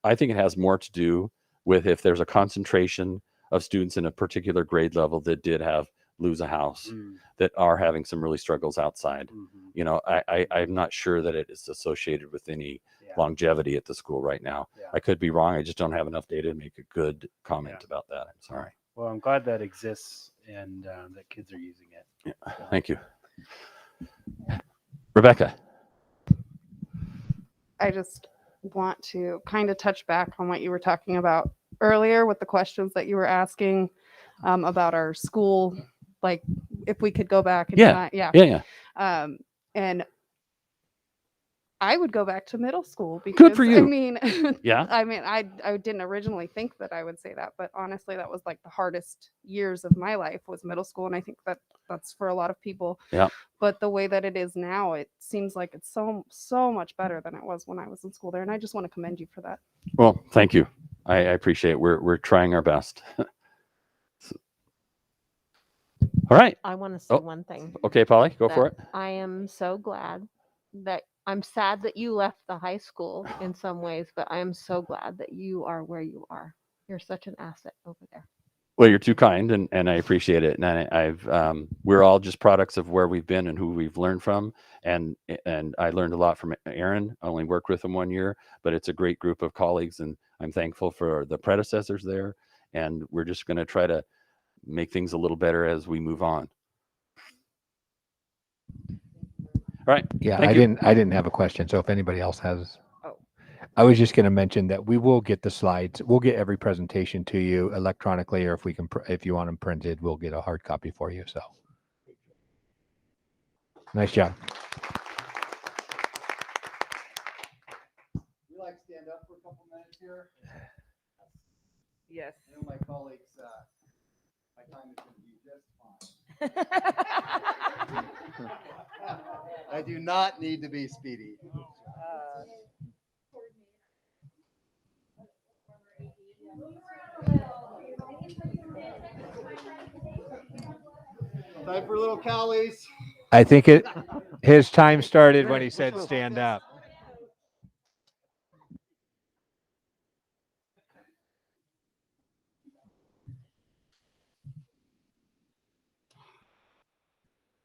I think it has more to do with if there's a concentration of students in a particular grade level that did lose a house, that are having some really struggles outside. I'm not sure that it is associated with any longevity at the school right now. I could be wrong. I just don't have enough data to make a good comment about that. I'm sorry. Well, I'm glad that exists and that kids are using it. Yeah. Thank you. Rebecca. I just want to kind of touch back on what you were talking about earlier with the questions that you were asking about our school, like if we could go back in time. Yeah. And I would go back to middle school because Good for you. I mean, Yeah. I didn't originally think that I would say that, but honestly, that was like the hardest years of my life was middle school. And I think that that's for a lot of people. Yeah. But the way that it is now, it seems like it's so much better than it was when I was in school there. And I just want to commend you for that. Well, thank you. I appreciate it. We're trying our best. All right. I want to say one thing. Okay, Polly, go for it. I am so glad that I'm sad that you left the high school in some ways, but I am so glad that you are where you are. You're such an asset over there. Well, you're too kind, and I appreciate it. And we're all just products of where we've been and who we've learned from. And I learned a lot from Aaron. I only worked with him 1 year, but it's a great group of colleagues, and I'm thankful for the predecessors there. And we're just going to try to make things a little better as we move on. All right. Yeah, Thank I you. didn't have a question. So if anybody else has, Oh. I was just going to mention that we will get the slides. We'll get every presentation to you electronically, or if you want them printed, we'll get a hard copy for you. So nice job. We like to stand up for a couple minutes here. Yes. I know my colleagues, my time is going to be just fine. I do not need to be speedy. Time for a little Callies. I think his time started when he said stand up.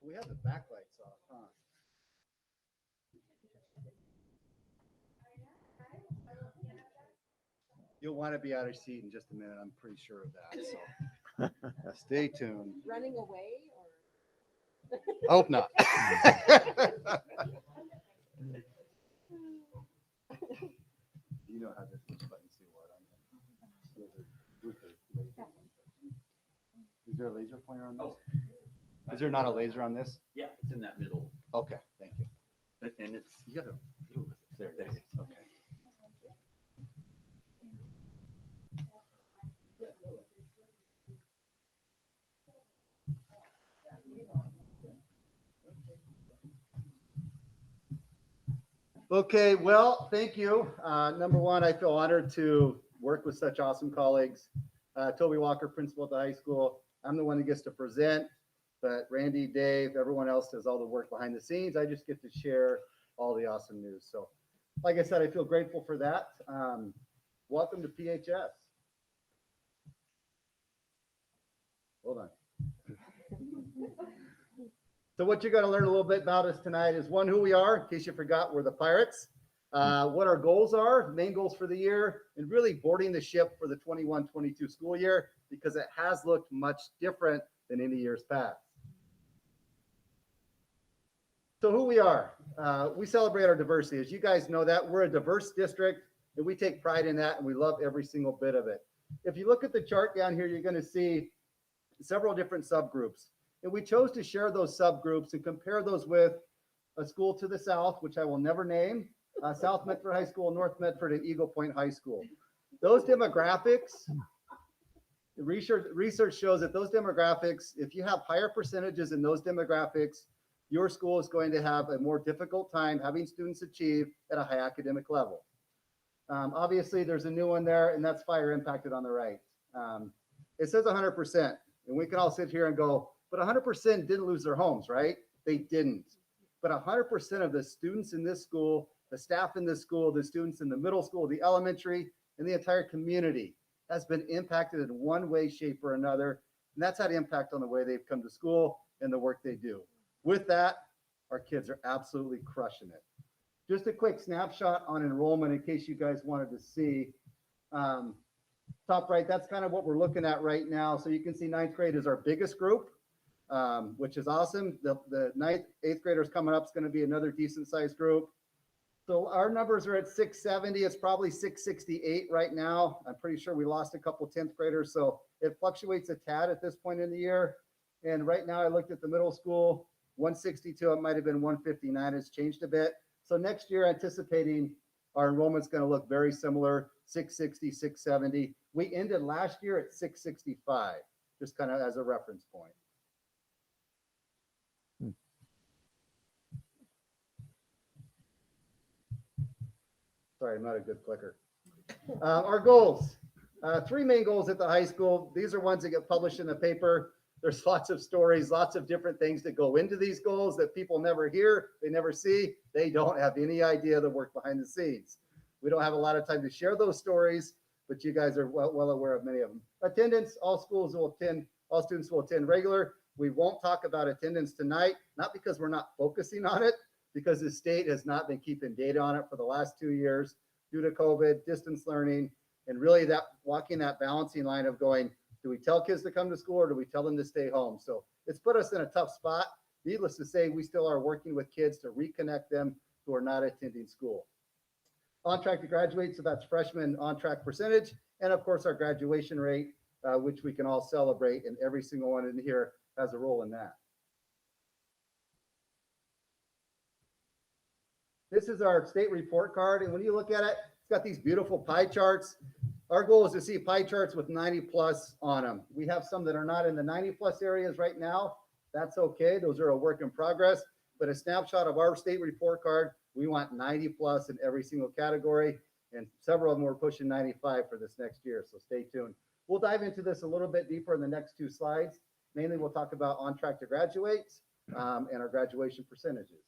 We have the backlights off, huh? You'll want to be out of seat in just a minute. I'm pretty sure of that. So stay tuned. Running away or? I hope not. You know how this buttons do what Is there a laser pointer on this? Is there not a laser on this? Yeah, it's in that middle. Okay, thank you. And it's, you got to, there it is. Okay. Okay, well, thank you. Number one, I feel honored to work with such awesome colleagues. Toby Walker, principal at the high school. I'm the one that gets to present, but Randy, Dave, everyone else does all the work behind the scenes. I just get to share all the awesome news. So, like I said, I feel grateful for that. Welcome to PHS. Hold on. So what you're going to learn a little bit about us tonight is one, who we are. In case you forgot, we're the Pirates. What our goals are, main goals for the year, and really boarding the ship for the 21-22 school year, because it has looked much different than any years past. So who we are, we celebrate our diversity. As you guys know that, we're a diverse district, and we take pride in that, and we love every single bit of it. If you look at the chart down here, you're going to see several different subgroups. And we chose to share those subgroups and compare those with a school to the south, which I will never name, South Medford High School, North Medford, and Eagle Point High School. Those demographics, research shows that those demographics, if you have higher percentages in those demographics, your school is going to have a more difficult time having students achieve at a high academic level. Obviously, there's a new one there, and that's fire impacted on the right. It says 100%, and we can all sit here and go, but 100% didn't lose their homes, right? They didn't. But 100% of the students in this school, the staff in this school, the students in the middle school, the elementary, and the entire community has been impacted in one way, shape, or another. And that's had impact on the way they've come to school and the work they do. With that, our kids are absolutely crushing it. Just a quick snapshot on enrollment in case you guys wanted to see. Top right, that's kind of what we're looking at right now. So you can see ninth grade is our biggest group, which is awesome. The eighth graders coming up is going to be another decent sized group. So our numbers are at 670. It's probably 668 right now. I'm pretty sure we lost a couple 10th graders. So it fluctuates a tad at this point in the year. And right now I looked at the middle school, 162, it might've been 159. It's changed a bit. So next year, anticipating our enrollment's going to look very similar, 660, 670. We ended last year at 665, just kind of as a reference point. Sorry, I'm not a good clicker. Our goals, three main goals at the high school. These are ones that get published in the paper. There's lots of stories, lots of different things that go into these goals that people never hear, they never see. They don't have any idea the work behind the scenes. We don't have a lot of time to share those stories, but you guys are well aware of many of them. Attendance, all students will attend regular. We won't talk about attendance tonight, not because we're not focusing on it, because the state has not been keeping data on it for the last 2 years due to COVID, distance learning, and really that walking that balancing line of going, do we tell kids to come to school or do we tell them to stay home? So it's put us in a tough spot. Needless to say, we still are working with kids to reconnect them who are not attending school. On track to graduate, so that's freshman on track percentage, and of course our graduation rate, which we can all celebrate, and every single one in here has a role in that. This is our state report card, and when you look at it, it's got these beautiful pie charts. Our goal is to see pie charts with 90 plus on them. We have some that are not in the 90 plus areas right now. That's okay. Those are a work in progress, but a snapshot of our state report card, we want 90 plus in every single category, and several of them are pushing 95 for this next year, so stay tuned. We'll dive into this a little bit deeper in the next two slides. Mainly we'll talk about on track to graduate and our graduation percentages.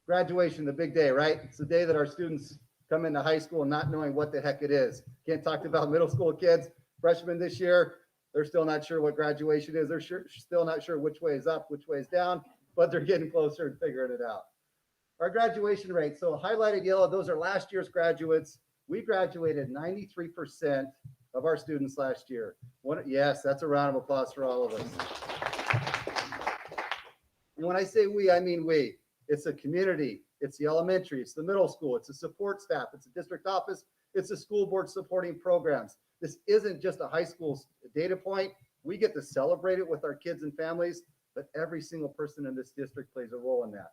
Graduation, the big day, right? It's the day that our students come into high school not knowing what the heck it is. Can't talk about middle school kids, freshmen this year. They're still not sure what graduation is. They're still not sure which way is up, which way is down, but they're getting closer and figuring it out. Our graduation rate, so highlighted yellow, those are last year's graduates. We graduated 93% of our students last year. Yes, that's a round of applause for all of us. And when I say we, I mean we. It's a community, it's the elementary, it's the middle school, it's the support staff, it's the district office, it's the school board supporting programs. This isn't just a high school data point. We get to celebrate it with our kids and families, but every single person in this district plays a role in that.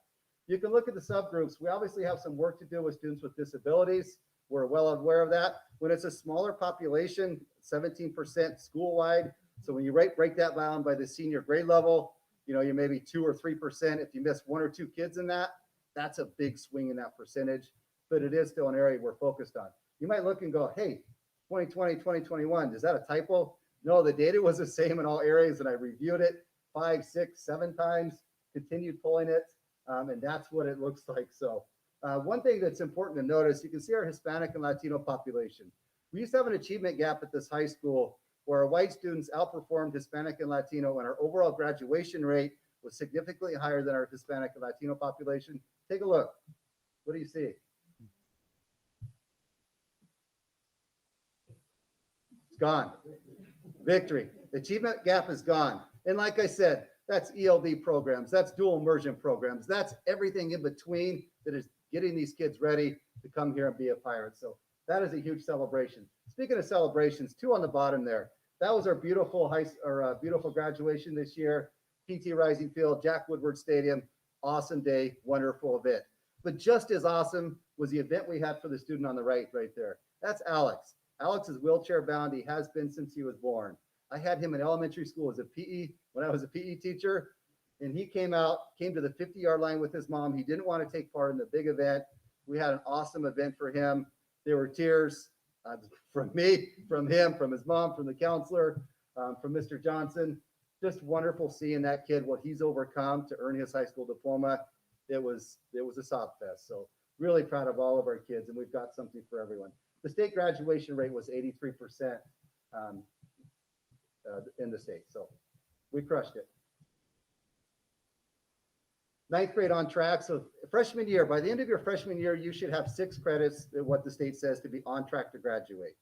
You can look at the subgroups. We obviously have some work to do with students with disabilities. We're well aware of that. When it's a smaller population, 17% school-wide. So when you break that down by the senior grade level, you know, you maybe 2 or 3%. If you miss 1 or 2 kids in that, that's a big swing in that percentage, but it is still an area we're focused on. You might look and go, hey, 2020, 2021, is that a typo? No, the data was the same in all areas, and I reviewed it 5, 6, 7 times, continued pulling it, and that's what it looks like. So one thing that's important to notice, you can see our Hispanic and Latino population. We used to have an achievement gap at this high school where our white students outperformed Hispanic and Latino, and our overall graduation rate was significantly higher than our Hispanic and Latino population. Take a look. What do you see? It's gone. Victory. The achievement gap is gone. And like I said, that's ELD programs, that's dual immersion programs, that's everything in between that is getting these kids ready to come here and be a pirate. So that is a huge celebration. Speaking of celebrations, 2 on the bottom there. That was our beautiful beautiful graduation this year. PT Rising Field, Jack Woodward Stadium. Awesome day, wonderful event. But just as awesome was the event we had for the student on the right there. That's Alex. Alex is wheelchair bound. He has been since he was born. I had him in elementary school as a PE, when I was a PE teacher, and he came to the 50-yard line with his mom. He didn't want to take part in the big event. We had an awesome event for him. There were tears from me, from him, from his mom, from the counselor, from Mr. Johnson. Just wonderful seeing that kid, what he's overcome to earn his high school diploma. It was a soft fest. So really proud of all of our kids, and we've got something for everyone. The state graduation rate was 83% in the state. So we crushed it. 9th grade on track. So freshman year, by the end of your freshman year, you should have 6 credits, what the state says, to be on track to graduate.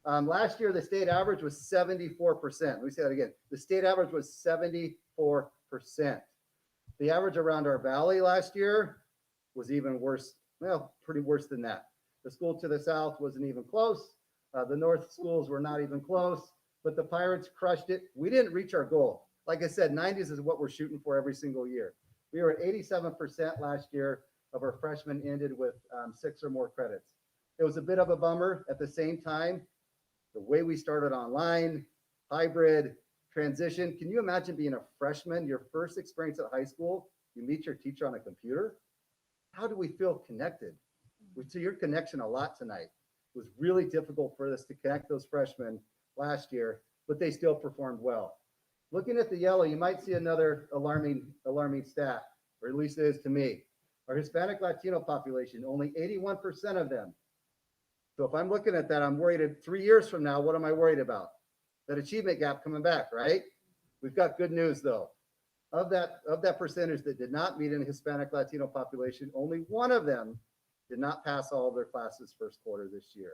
Last year, the state average was 74%. Let me say that again. The state average was 74%. The average around our valley last year was even worse. Well, pretty worse than that. The school to the south wasn't even close. The north schools were not even close, but the Pirates crushed it. We didn't reach our goal. Like I said, 90s is what we're shooting for every single year. We were at 87% last year of our freshmen ended with 6 or more credits. It was a bit of a bummer. At the same time, the way we started online, hybrid, transition. Can you imagine being a freshman, your first experience at high school, you meet your teacher on a computer? How do we feel connected? We see your connection a lot tonight. It was really difficult for us to connect those freshmen last year, but they still performed well. Looking at the yellow, you might see another alarming stat, or at least it is to me. Our Hispanic Latino population, only 81% of them. So if I'm looking at that, I'm worried 3 years from now, what am I worried about? That achievement gap coming back, right? We've got good news though. Of that percentage that did not meet in the Hispanic Latino population, only 1 of them did not pass all of their classes first quarter this year.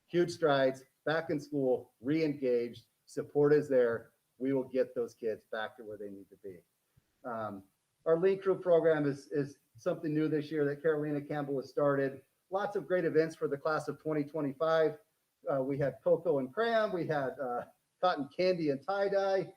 Huge strides, back in school, re-engaged, support is there. We will get those kids back to where they need to be. Our Lean Crew program is something new this year that Carolina Campbell has started. Lots of great events for the class of 2025. We had cocoa and crayon. We had cotton candy and tie-dye.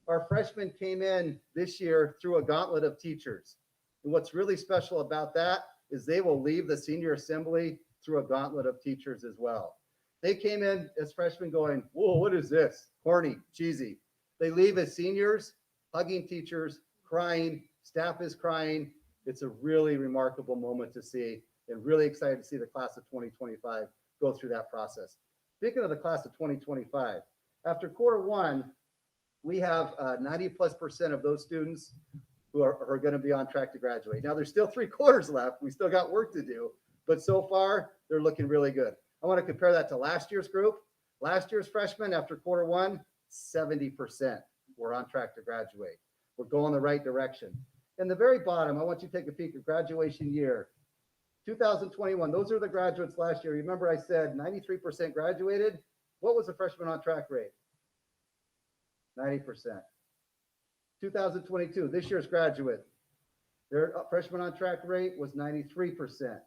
Our freshmen came in this year through a gauntlet of teachers. And what's really special about that is they will leave the senior assembly through a gauntlet of teachers as well. They came in as freshmen going, whoa, what is this? Corny, cheesy. They leave as seniors, hugging teachers, crying, staff is crying. It's a really remarkable moment to see, and really excited to see the class of 2025 go through that process. Speaking of the class of 2025, after quarter 1, we have 90+% of those students who are going to be on track to graduate. Now there's still 3 quarters left. We still got work to do, but so far they're looking really good. I want to compare that to last year's group. Last year's freshmen after quarter 1, 70% were on track to graduate. We're going the right direction. In the very bottom, I want you to take a peek at graduation year. 2021, those are the graduates last year. Remember I said 93% graduated. What was the freshman on track rate? 90%. 2022, this year's graduate, their freshman on track rate was 93%.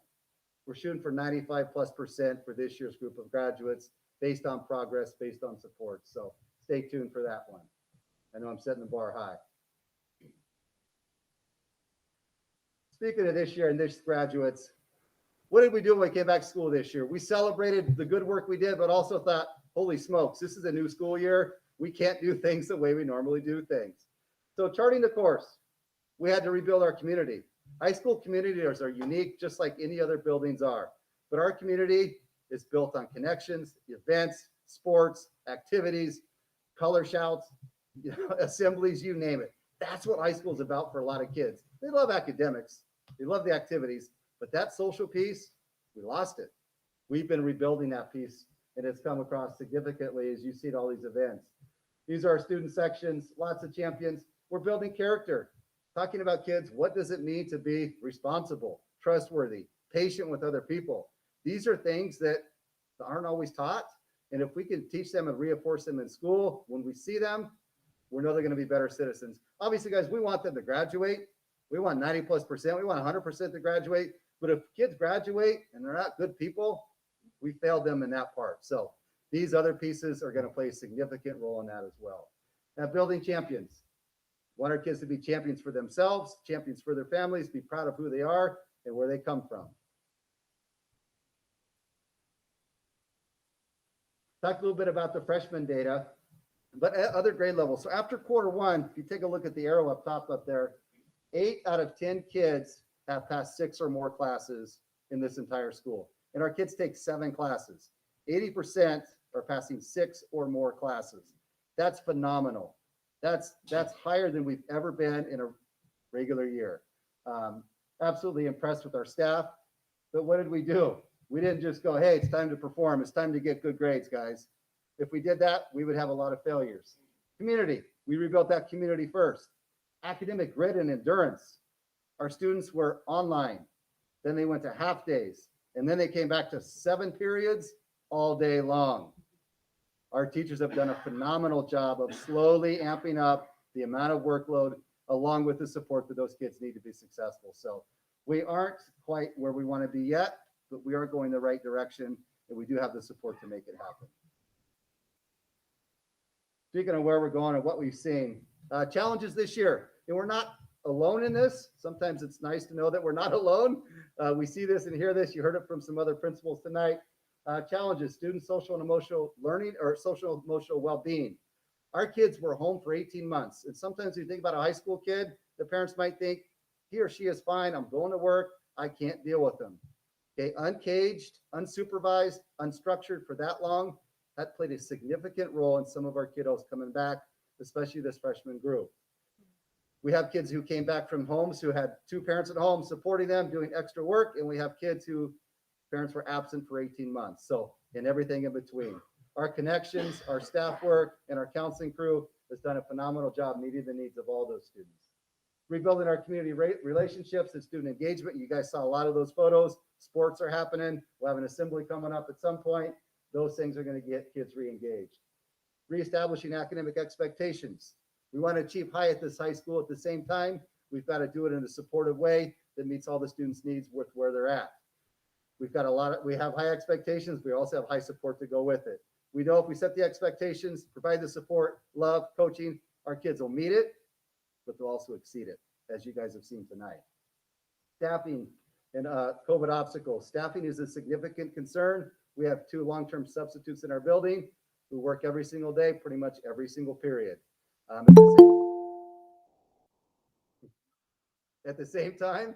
We're shooting for 95+% for this year's group of graduates based on progress, based on support. So stay tuned for that one. I know I'm setting the bar high. Speaking of this year and this graduates, what did we do when we came back to school this year? We celebrated the good work we did, but also thought, holy smokes, this is a new school year. We can't do things the way we normally do things. So charting the course, we had to rebuild our community. High school communities are unique, just like any other buildings are. But our community is built on connections, events, sports, activities, color shouts, assemblies, you name it. That's what high school is about for a lot of kids. They love academics. They love the activities. But that social piece, we lost it. We've been rebuilding that piece, and it's come across significantly as you see at all these events. These are our student sections, lots of champions. We're building character, talking about kids. What does it mean to be responsible, trustworthy, patient with other people? These are things that aren't always taught. And if we can teach them and reinforce them in school, when we see them, we know they're going to be better citizens. Obviously, guys, we want them to graduate. We want 90+%. We want 100% to graduate. But if kids graduate and they're not good people, we failed them in that part. So These other pieces are going to play a significant role in that as well. Now, building champions. Want our kids to be champions for themselves, champions for their families, be proud of who they are and where they come from. Talk a little bit about the freshman data, but at other grade levels. So after quarter one, if you take a look at the arrow up top up there, 8 out of 10 kids have passed 6 or more classes in this entire school. And our kids take 7 classes. 80% are passing 6 or more classes. That's phenomenal. That's higher than we've ever been in a regular year. Absolutely impressed with our staff. But what did we do? We didn't just go, hey, it's time to perform. It's time to get good grades, guys. If we did that, we would have a lot of failures. Community, we rebuilt that community first. Academic grit and endurance. Our students were online. Then they went to half days. And then they came back to 7 periods all day long. Our teachers have done a phenomenal job of slowly amping up the amount of workload along with the support that those kids need to be successful. So we aren't quite where we want to be yet, but we are going the right direction, and we do have the support to make it happen. Speaking of where we're going and what we've seen, challenges this year, and we're not alone in this. Sometimes it's nice to know that we're not alone. We see this and hear this. You heard it from some other principals tonight. Challenges, student social and emotional learning or social and emotional well-being. Our kids were home for 18 months. And sometimes when you think about a high school kid, the parents might think, he or she is fine. I'm going to work. I can't deal with them. Okay, uncaged, unsupervised, unstructured for that long, that played a significant role in some of our kiddos coming back, especially this freshman group. We have kids who came back from homes who had 2 parents at home supporting them, doing extra work. And we have kids who parents were absent for 18 months. So, and everything in between. Our connections, our staff work, and our counseling crew has done a phenomenal job meeting the needs of all those students. Rebuilding our community relationships and student engagement. You guys saw a lot of those photos. Sports are happening. We'll have an assembly coming up at some point. Those things are going to get kids re-engaged. Reestablishing academic expectations. We want to achieve high at this high school. At the same time, we've got to do it in a supportive way that meets all the students' needs with where they're at. We've got we have high expectations. We also have high support to go with it. We know if we set the expectations, provide the support, love, coaching, our kids will meet it, but they'll also exceed it, as you guys have seen tonight. Staffing and COVID obstacles. Staffing is a significant concern. We have 2 long-term substitutes in our building who work every single day, pretty much every single period. At the same time,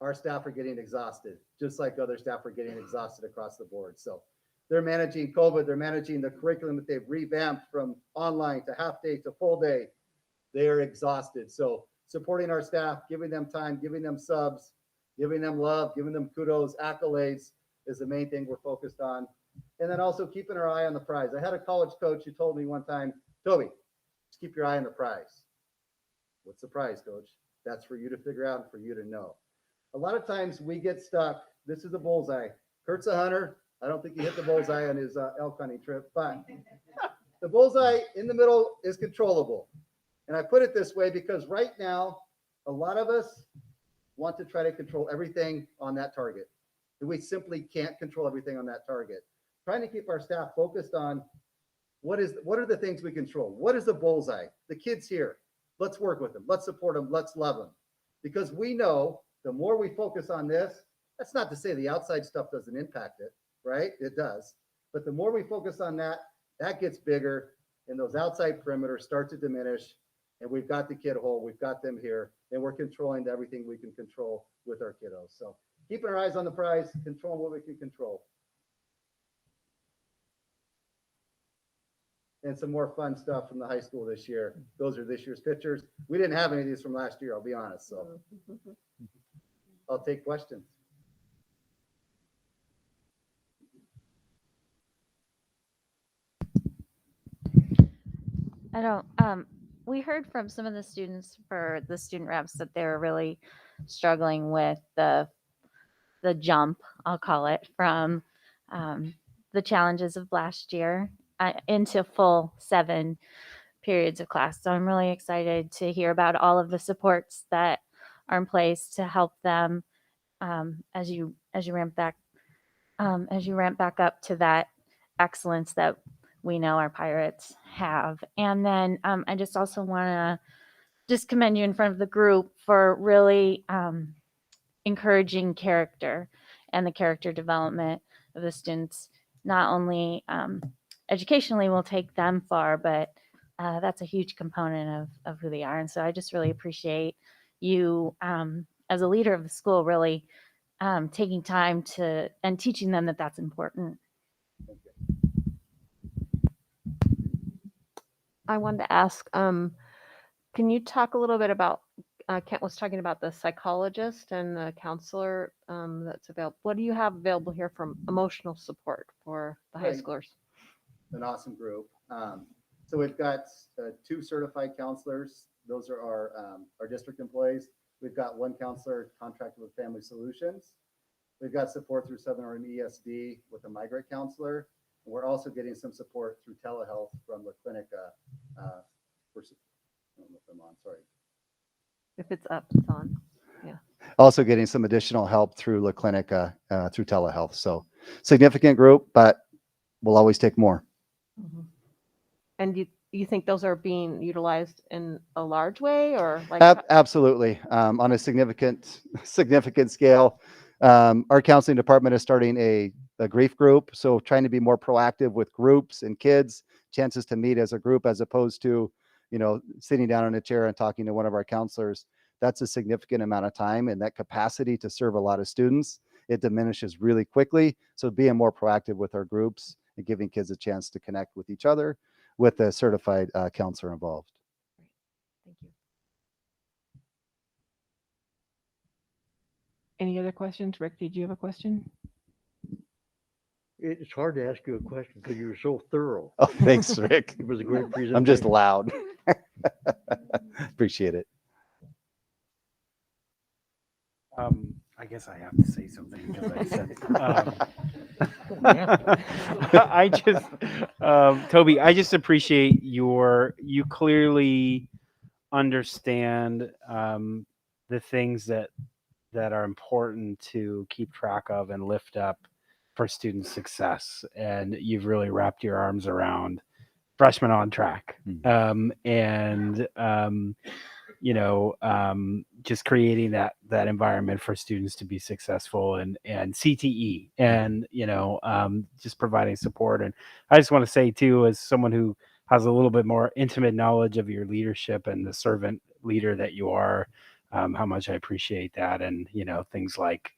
our staff are getting exhausted, just like other staff are getting exhausted across the board. So they're managing COVID, they're managing the curriculum that they've revamped from online to half day to full day. They are exhausted. So supporting our staff, giving them time, giving them subs, giving them love, giving them kudos, accolades is the main thing we're focused on. And then also keeping our eye on the prize. I had a college coach who told me one time, Toby, just keep your eye on the prize. What's the prize, coach? That's for you to figure out and for you to know. A lot of times we get stuck. This is a bullseye. Kurt's a hunter. I don't think he hit the bullseye on his elk hunting trip, but the bullseye in the middle is controllable. And I put it this way because right now, a lot of us want to try to control everything on that target. And we simply can't control everything on that target. Trying to keep our staff focused on what are the things we control? What is the bullseye? The kids here. Let's work with them. Let's support them. Let's love them. Because we know the more we focus on this, that's not to say the outside stuff doesn't impact it, right? It does. But the more we focus on that, that gets bigger and those outside perimeters start to diminish. And we've got the kid whole, we've got them here, and we're controlling everything we can control with our kiddos. So keeping our eyes on the prize, controlling what we can control. And some more fun stuff from the high school this year. Those are this year's pictures. We didn't have any of these from last year, I'll be honest. So I'll take questions. I don't, we heard from some of the students for the student reps that they're really struggling with the jump, I'll call it, from the challenges of last year into full 7 periods of class. So I'm really excited to hear about all of the supports that are in place to help them as you ramp back up to that excellence that we know our pirates have. And then I just also want to just commend you in front of the group for really encouraging character and the character development of the students. Not only educationally will take them far, but that's a huge component of who they are. And so I just really appreciate you as a leader of the school really taking time to and teaching them that that's important. I wanted to ask, can you talk a little bit about, Kent was talking about the psychologist and the counselor that's available. What do you have available here from emotional support for the high Right. schoolers? An awesome group. So we've got 2 certified counselors. Those are our district employees. We've got 1 counselor contracted with Family Solutions. We've got support through Southern Oregon ESD with a migrant counselor. And we're also getting some support through telehealth from La Clinica. I don't know if I'm on, sorry. If it's up, it's on. Yeah. Also getting some additional help through La Clinica, through telehealth. So significant group, but we'll always take more. Mm-hmm. And you think those are being utilized in a large way, or like? Absolutely. On a significant scale. Our counseling department is starting a grief group. So trying to be more proactive with groups and kids, chances to meet as a group, as opposed to, sitting down in a chair and talking to one of our counselors. That's a significant amount of time, and that capacity to serve a lot of students, it diminishes really quickly. So being more proactive with our groups and giving kids a chance to connect with each other with a certified counselor involved. Thank you. Any other questions? Rick, did you have a question? It's hard to ask you a question because you were so thorough. Oh, thanks, Rick. It was a great presentation. I'm just loud. Appreciate it. I guess I have to say something because I said, I just, Toby, I just appreciate you clearly understand the things that are important to keep track of and lift up for student success. And you've really wrapped your arms around freshmen on track. Just creating that environment for students to be successful and CTE and, just providing support. And I just want to say too, as someone who has a little bit more intimate knowledge of your leadership and the servant leader that you are, how much I appreciate that. And, things like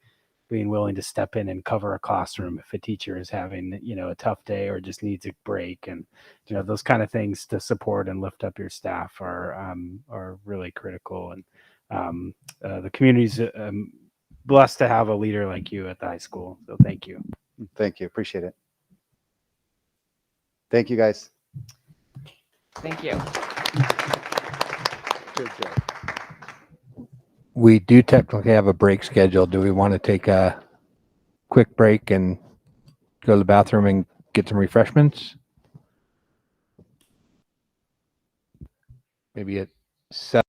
being willing to step in and cover a classroom if a teacher is having, a tough day or just needs a break. And, those kind of things to support and lift up your staff are really critical. And the community's blessed to have a leader like you at the high school. So thank you. Thank you. Appreciate it. Thank you, guys. Thank you. Good job. We do technically have a break scheduled. Do we want to take a quick break and go to the bathroom and get some refreshments? Maybe at 7.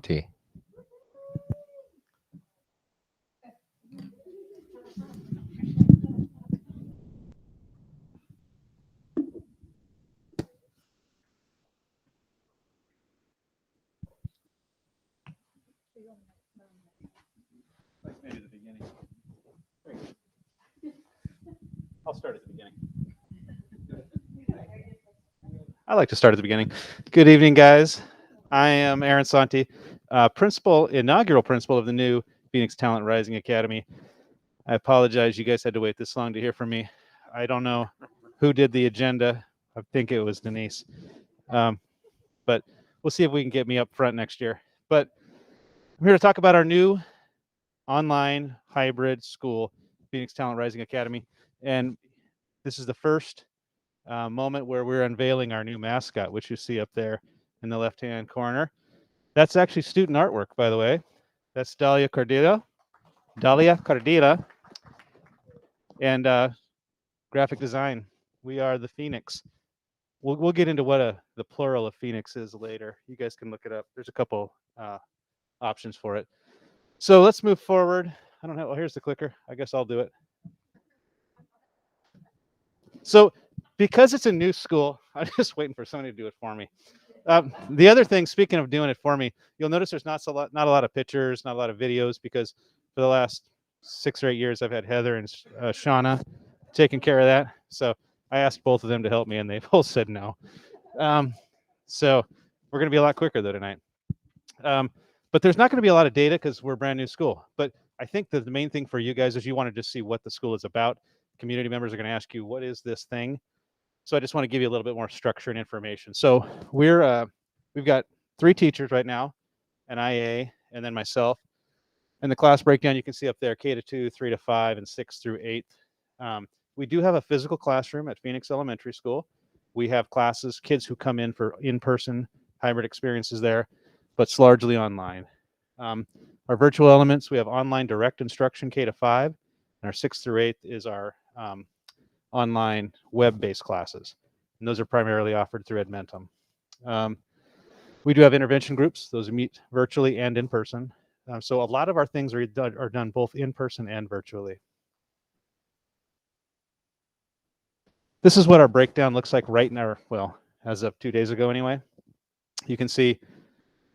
Santi. Maybe the beginning. I'll start at the beginning. I like to start at the beginning. Good evening, guys. I am Aaron Santi, inaugural principal of the new Phoenix Talent Rising Academy. I apologize you guys had to wait this long to hear from me. I don't know who did the agenda. I think it was Denise. But we'll see if we can get me up front next year. But I'm here to talk about our new online hybrid school, Phoenix Talent Rising Academy. And this is the first moment where we're unveiling our new mascot, which you see up there in the left-hand corner. That's actually student artwork, by the way. That's Dalia Cardilla, and graphic design. We are the Phoenix. We'll get into what the plural of Phoenix is later. You guys can look it up. There's a couple options for it. So let's move forward. I don't know. Well, here's the clicker. I guess I'll do it. So because it's a new school, I'm just waiting for somebody to do it for me. The other thing, speaking of doing it for me, you'll notice there's not a lot of pictures, not a lot of videos, because for the last 6 or 8 years, I've had Heather and Shauna taking care of that. So I asked both of them to help me, and they both said no. So we're going to be a lot quicker, though, tonight. But there's not going to be a lot of data because we're a brand new school. But I think that the main thing for you guys is you want to just see what the school is about. Community members are going to ask you, what is this thing? So I just want to give you a little bit more structure and information. So we've got 3 teachers right now, an IA, and then myself. And the class breakdown you can see up there, K-2, 3 to 5, and 6 through 8. We do have a physical classroom at Phoenix Elementary School. We have kids who come in for in-person hybrid experiences there, but it's largely online. Our virtual elements, we have online direct instruction K-5, and our 6 through 8 is our online web-based classes. And those are primarily offered through Edmentum. We do have intervention groups. Those meet virtually and in person. So a lot of our things are done both in person and virtually. This is what our breakdown looks like right now, well, as of 2 days ago anyway. You can see,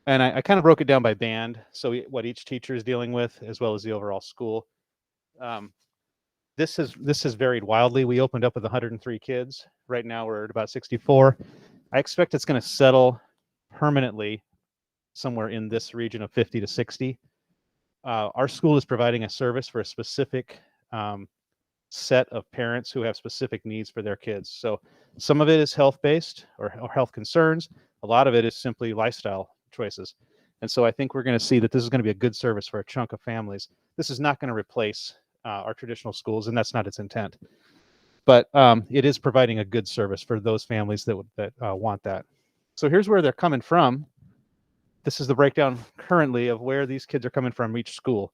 and I kind of broke it down by band, so what each teacher is dealing with, as well as the overall school. This has varied wildly. We opened up with 103 kids. Right now we're at about 64. I expect it's going to settle permanently somewhere in this region of 50 to 60. Our school is providing a service for a specific set of parents who have specific needs for their kids. So some of it is health-based or health concerns. A lot of it is simply lifestyle choices. And so I think we're going to see that this is going to be a good service for a chunk of families. This is not going to replace our traditional schools, and that's not its intent. But it is providing a good service for those families that want that. So here's where they're coming from. This is the breakdown currently of where these kids are coming from each school.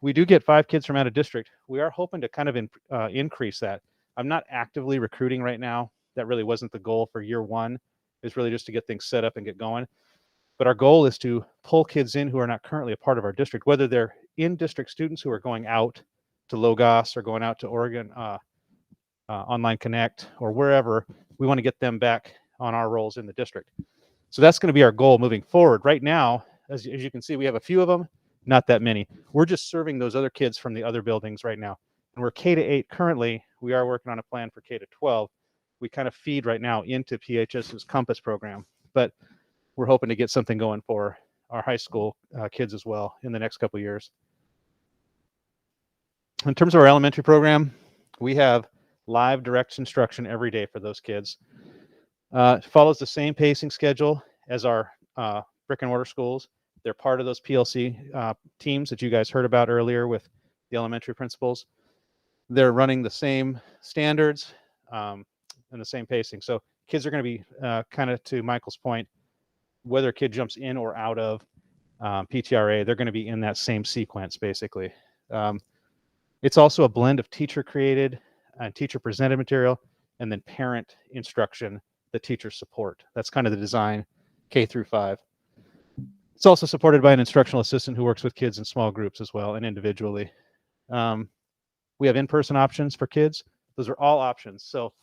We do get 5 kids from out of district. We are hoping to kind of increase that. I'm not actively recruiting right now. That really wasn't the goal for year 1. It's really just to get things set up and get going. But our goal is to pull kids in who are not currently a part of our district, whether they're in-district students who are going out to Logos or going out to Oregon Online Connect or wherever. We want to get them back on our roles in the district. So that's going to be our goal moving forward. Right now, as you can see, we have a few of them, not that many. We're just serving those other kids from the other buildings right now. And we're K-8 currently. We are working on a plan for K-12. We kind of feed right now into PHS's Compass program, but we're hoping to get something going for our high school kids as well in the next couple of years. In terms of our elementary program, we have live direct instruction every day for those kids. It follows the same pacing schedule as our brick and mortar schools. They're part of those PLC teams that you guys heard about earlier with the elementary principals. They're running the same standards and the same pacing. So kids are going to be kind of, to Michael's point, whether a kid jumps in or out of PTRA, they're going to be in that same sequence, basically. It's also a blend of teacher-created and teacher-presented material and then parent instruction that teachers support. That's kind of the design, K through 5. It's also supported by an instructional assistant who works with kids in small groups as well and individually. We have in-person options for kids. Those are all options. So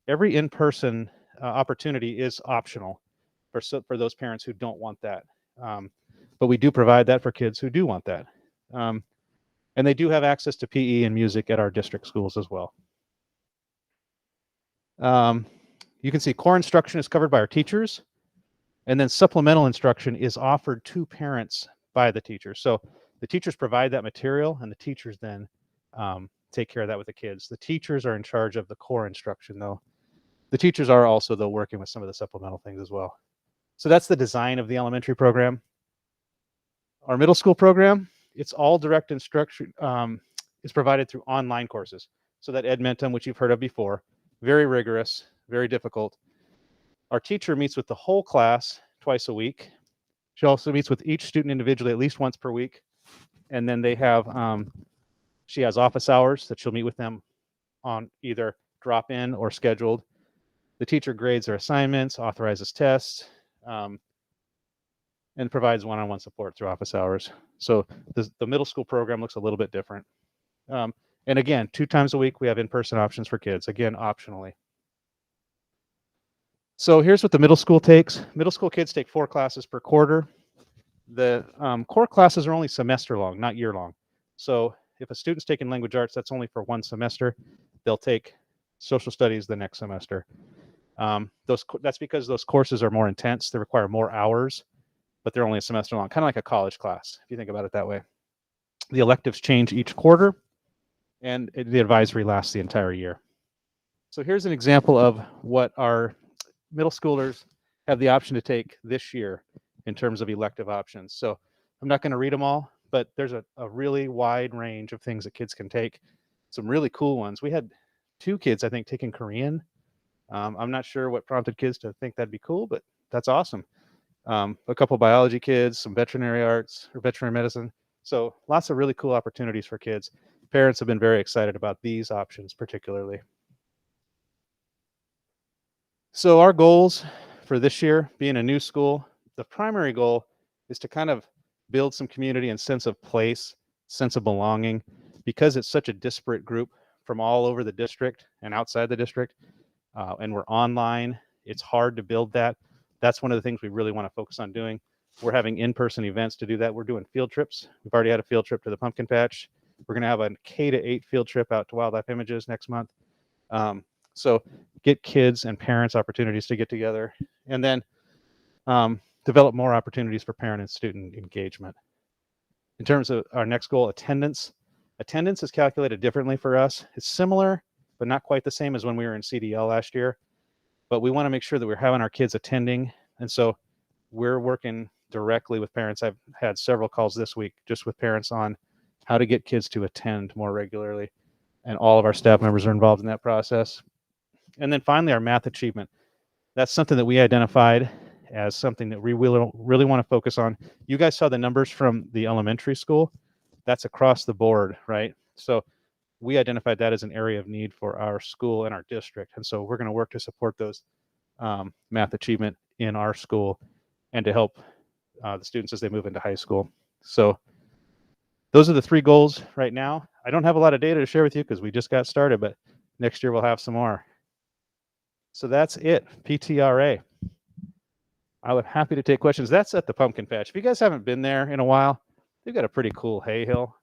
every in-person opportunity is optional for those parents who don't want that. But we do provide that for kids who do want that. And they do have access to PE and music at our district schools as well. You can see core instruction is covered by our teachers, and then supplemental instruction is offered to parents by the teachers. So the teachers provide that material, and the teachers then take care of that with the kids. The teachers are in charge of the core instruction, though. The teachers are also, though, working with some of the supplemental things as well. So that's the design of the elementary program. Our middle school program, it's all direct instruction. It's provided through online courses. So that Edmentum, which you've heard of before, very rigorous, very difficult. Our teacher meets with the whole class twice a week. She also meets with each student individually at least once per week. And then they have, she has office hours that she'll meet with them on either drop-in or scheduled. The teacher grades their assignments, authorizes tests, and provides one-on-one support through office hours. So the middle school program looks a little bit different. And again, 2 times a week, we have in-person options for kids, again, optionally. So here's what the middle school takes. Middle school kids take 4 classes per quarter. The core classes are only semester long, not year long. So if a student's taking language arts, that's only for 1 semester. They'll take social studies the next semester. That's because those courses are more intense. They require more hours, but they're only a semester long, kind of like a college class, if you think about it that way. The electives change each quarter, and the advisory lasts the entire year. So here's an example of what our middle schoolers have the option to take this year in terms of elective options. So I'm not going to read them all, but there's a really wide range of things that kids can take. Some really cool ones. We had 2 kids, I think, taking Korean. I'm not sure what prompted kids to think that'd be cool, but that's awesome. A couple biology kids, some veterinary arts or veterinary medicine. So lots of really cool opportunities for kids. Parents have been very excited about these options particularly. So our goals for this year, being a new school, the primary goal is to kind of build some community and sense of place, sense of belonging, because it's such a disparate group from all over the district and outside the district. And we're online. It's hard to build that. That's one of the things we really want to focus on doing. We're having in-person events to do that. We're doing field trips. We've already had a field trip to the pumpkin patch. We're going to have a K-8 field trip out to Wildlife Images next month. So get kids and parents opportunities to get together, and then develop more opportunities for parent and student engagement. In terms of our next goal, attendance. Attendance is calculated differently for us. It's similar, but not quite the same as when we were in CDL last year. But we want to make sure that we're having our kids attending. And so we're working directly with parents. I've had several calls this week just with parents on how to get kids to attend more regularly. And all of our staff members are involved in that process. And then finally, our math achievement. That's something that we identified as something that we really want to focus on. You guys saw the numbers from the elementary school. That's across the board, right? So we identified that as an area of need for our school and our district. And so we're going to work to support those math achievement in our school and to help the students as they move into high school. So those are the 3 goals right now. I don't have a lot of data to share with you because we just got started, but next year we'll have some more. So that's it, PTRA. I would happy to take questions. That's at the pumpkin patch. If you guys haven't been there in a while, they've got a pretty cool hay hill.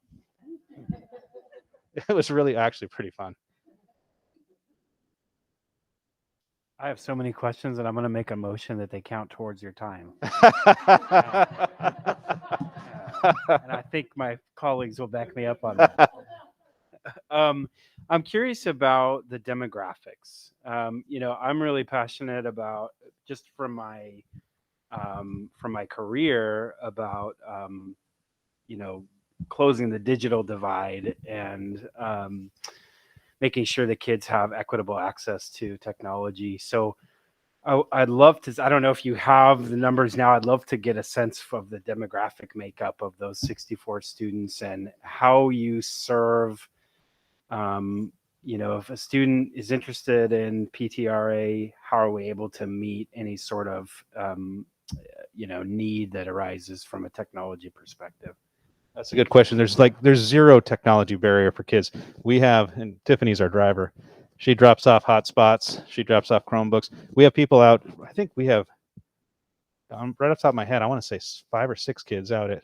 It was really actually pretty fun. I have so many questions, and I'm going to make a motion that they count towards your time. And I think my colleagues will back me up on that. I'm curious about the demographics. I'm really passionate about, just from my career, about closing the digital divide and making sure that kids have equitable access to technology. So I'd love to, I don't know if you have the numbers now, I'd love to get a sense of the demographic makeup of those 64 students and how you serve, if a student is interested in PTRA, how are we able to meet any sort of, need that arises from a technology perspective? That's a good question. There's zero technology barrier for kids. We have, and Tiffany's our driver. She drops off hotspots. She drops off Chromebooks. We have people out. I think we have, right off the top of my head, I want to say 5 or 6 kids out at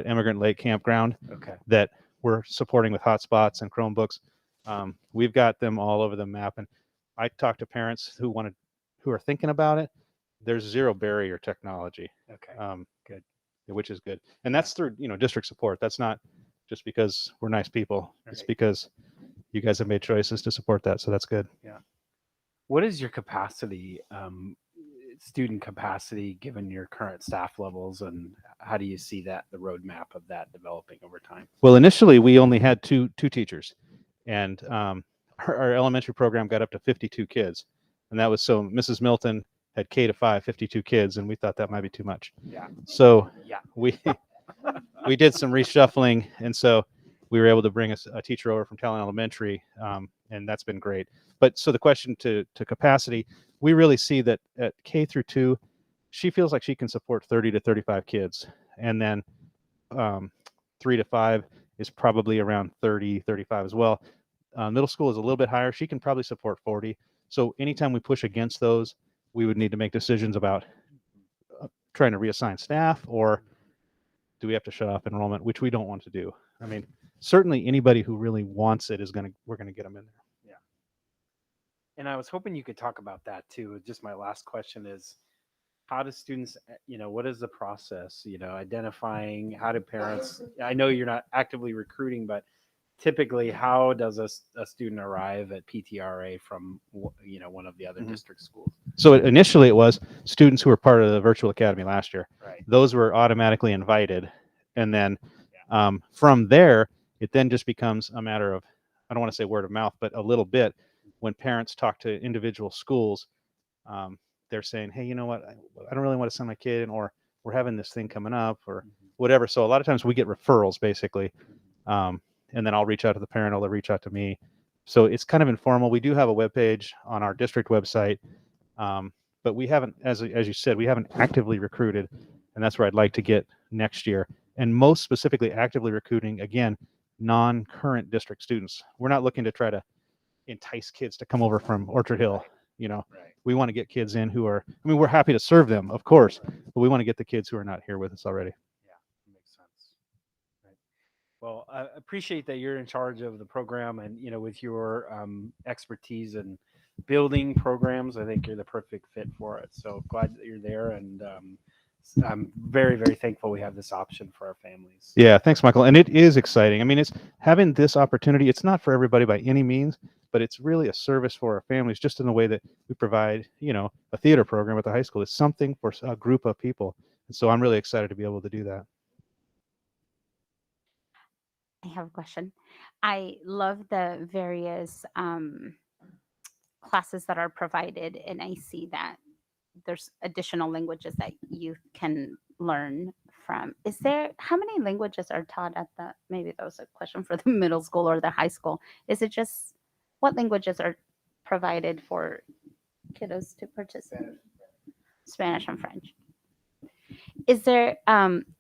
Immigrant Lake Campground. Okay. That we're supporting with hotspots and Chromebooks. We've got them all over the map, and I talk to parents who are thinking about it. There's zero barrier technology. Okay. Good. Which is good, and that's through district support. That's not just because we're nice people. It's because you guys have made choices to support that, so that's good. Yeah. What is your capacity, student capacity, given your current staff levels, and how do you see that, the roadmap of that developing over time? Well, initially we only had two teachers, and our elementary program got up to 52 kids, and that was so Mrs. Milton had K to 5, 52 kids, and we thought that might be too much. Yeah. So yeah, we did some reshuffling, and so we were able to bring a teacher over from Talent Elementary, and that's been great. But so the question to capacity, we really see that at K through 2, she feels like she can support 30 to 35 kids, and then 3 to 5 is probably around 30, 35 as well. Middle school is a little bit higher. She can probably support 40. So anytime we push against those, we would need to make decisions about trying to reassign staff, or do we have to shut off enrollment, which we don't want to do. I mean, certainly anybody who really wants it we're going to get them in there. Yeah. And I was hoping you could talk about that too. Just my last question is, how do students, what is the process, identifying, how do parents, I know you're not actively recruiting, but typically how does a student arrive at PTRA from, one of the other district schools? So initially it was students who were part of the virtual academy last year. Right. Those were automatically invited. And then from there, it then just becomes a matter of, I don't want to say word of mouth, but a little bit when parents talk to individual schools, they're saying, hey, you know what, I don't really want to send my kid in, or we're having this thing coming up, or whatever. So a lot of times we get referrals basically. And then I'll reach out to the parent, or they'll reach out to me. So it's kind of informal. We do have a webpage on our district website, but we haven't, as you said, we haven't actively recruited, and that's where I'd like to get next year. And most specifically, actively recruiting, again, non-current district students. We're not looking to try to entice kids to come over from Orchard Hill. We want to get kids in who are, we're happy to serve them, of course, but we want to get the kids who are not here with us already. Makes sense. Right. Well, I appreciate that you're in charge of the program, and with your expertise in building programs, I think you're the perfect fit for it. So glad that you're there, and I'm very, very thankful we have this option for our families. Yeah, thanks, Michael. And it is exciting. It's having this opportunity. It's not for everybody by any means, but it's really a service for our families, just in the way that we provide, a theater program at the high school. It's something for a group of people. And so I'm really excited to be able to do that. I have a question. I love the various classes that are provided, and I see that there's additional languages that you can learn from. How many languages are taught at maybe that was a question for the middle school or the high school. Is it just, what languages are provided for kiddos to participate? Spanish and French. Is there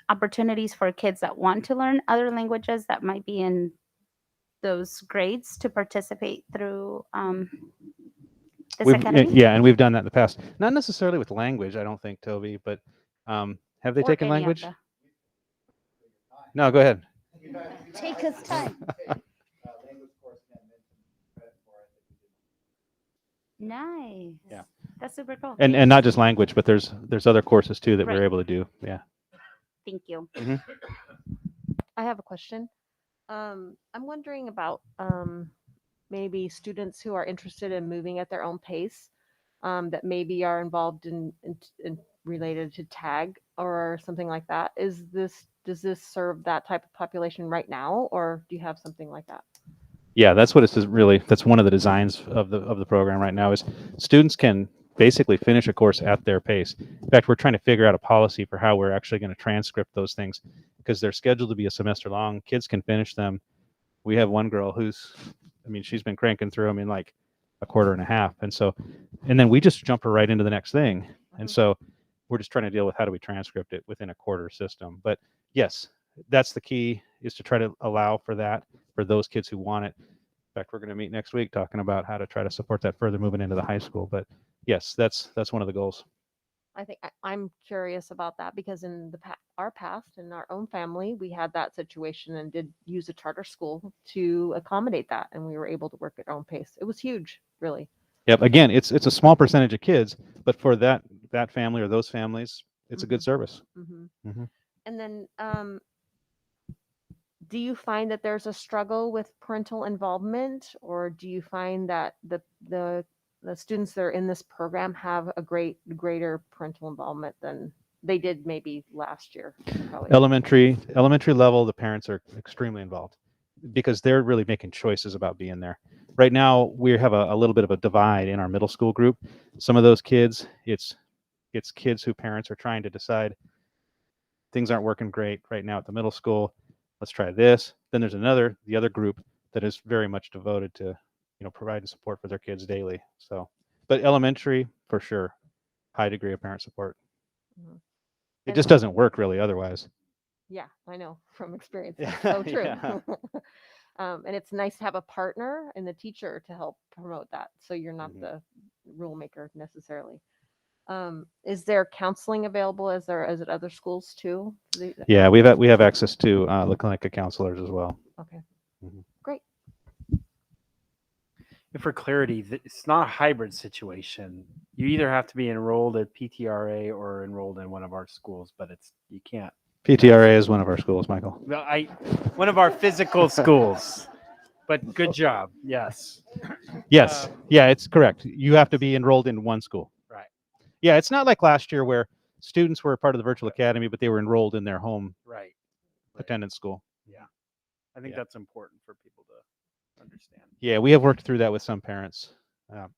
opportunities for kids that want to learn other languages that might be in those grades to participate through this academy? Yeah, and we've done that in the past. Not necessarily with language, I don't think, Toby, but have they taken language? No, go ahead. Take his time. Nice. Yeah. That's super cool. And not just language, but there's other courses too that Right. we're able to do. Yeah. Thank you. Mhm. I have a question. I'm wondering about maybe students who are interested in moving at their own pace, that maybe are involved in related to tag or something like that. Does this serve that type of population right now, or do you have something like that? Yeah, that's what it's really. That's one of the designs of the program right now, is students can basically finish a course at their pace. In fact, we're trying to figure out a policy for how we're actually going to transcript those things, because they're scheduled to be a semester long. Kids can finish them. We have one girl she's been cranking through them in like a quarter and a half, and then we just jump her right into the next thing. And so We're just trying to deal with how do we transcript it within a quarter system. But yes, that's the key, is to try to allow for that for those kids who want it. In fact, we're going to meet next week talking about how to try to support that further moving into the high school. But yes, that's one of the goals. I think I'm curious about that because in our past, in our own family, we had that situation and did use a charter school to accommodate that, and we were able to work at our own pace. It was huge, really. Yep. Again, it's a small percentage of kids, but for that family or those families, it's a good service. And then, do you find that there's a struggle with parental involvement, or do you find that the students that are in this program have a greater parental involvement than they did maybe last year? Probably. Elementary level, the parents are extremely involved because they're really making choices about being there. Right now, we have a little bit of a divide in our middle school group. Some of those kids, it's kids who parents are trying to decide things aren't working great right now at the middle school. Let's try this. Then there's the other group that is very much devoted to, providing support for their kids daily. So, but elementary for sure, high degree of parent support. It just doesn't work really otherwise. Yeah, I know from experience. That's so true. Yeah. And it's nice to have a partner and the teacher to help promote that, so you're not the rule maker necessarily. Is there counseling available? Is it other schools too? Yeah, we have access to the clinic counselors as well. Okay, great. And for clarity, it's not a hybrid situation. You either have to be enrolled at PTRA or enrolled in one of our schools, but you can't. PTRA is one of our schools, Michael. Well, one of our physical schools. But good job. Yes. Yes. Yeah, it's correct. You have to be enrolled in one school. Right. Yeah, it's not like last year where students were a part of the virtual academy, but they were enrolled in their home attendance school. Yeah. I think that's important for people to understand. Yeah, we have worked through that with some parents. I've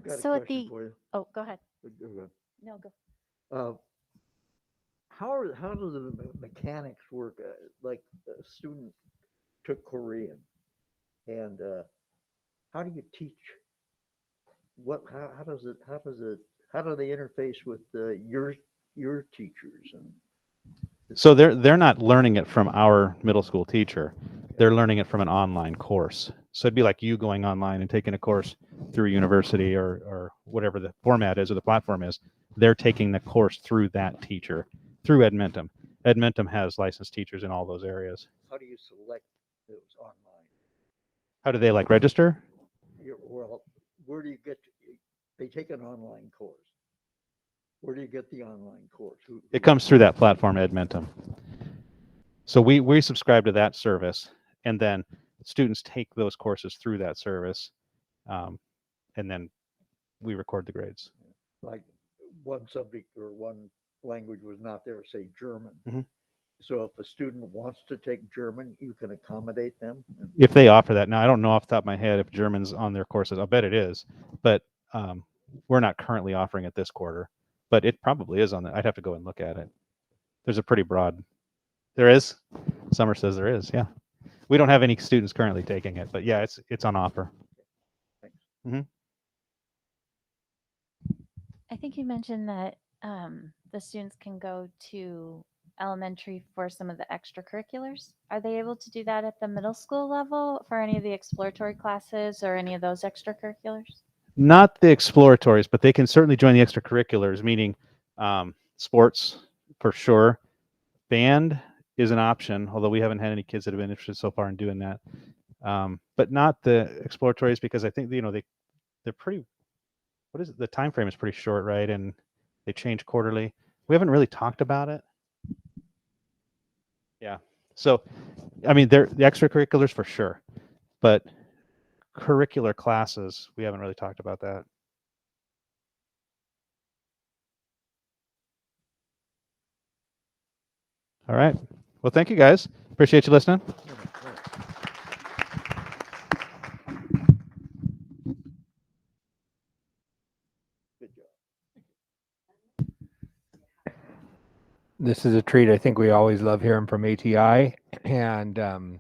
got So a at question the for you. oh, go ahead. Go ahead. No, go. How do the mechanics work? Like a student took Korean, and how do you teach? How do they interface with your teachers? And So they're not learning it from our middle school teacher. They're learning it from an online course. So it'd be like you going online and taking a course through a university or whatever the format is or the platform is. They're taking the course through that teacher, through Edmentum. Edmentum has licensed teachers in all those areas. how do you select those online? How do they register? Well, where do you get? They take an online course. Where do you get the online course? It comes through that platform, Edmentum. So we subscribe to that service, and then students take those courses through that service, and then we record the grades. Like one subject or one language was not there, say German. Mhm. So if a student wants to take German, you can accommodate them. If they offer that. Now, I don't know off the top of my head if German's on their courses. I'll bet it is, but we're not currently offering it this quarter. But it probably is on the. I'd have to go and look at it. There's a pretty broad. There is. Summer says there is. Yeah, we don't have any students currently taking it, but yeah, it's on offer. Thanks. I think you mentioned that the students can go to elementary for some of the extracurriculars. Are they able to do that at the middle school level for any of the exploratory classes or any of those extracurriculars? Not the exploratories, but they can certainly join the extracurriculars, meaning sports for sure. Band is an option, although we haven't had any kids that have been interested so far in doing that. But not the exploratories because I think they're pretty. What is it? The time frame is pretty short, right? And they change quarterly. We haven't really talked about it. Yeah. So, I mean, they're the extracurriculars for sure, but curricular classes, we haven't really talked about that. All right. Well, thank you guys. Appreciate you listening. Good job. This is a treat. I think we always love hearing from ATI, and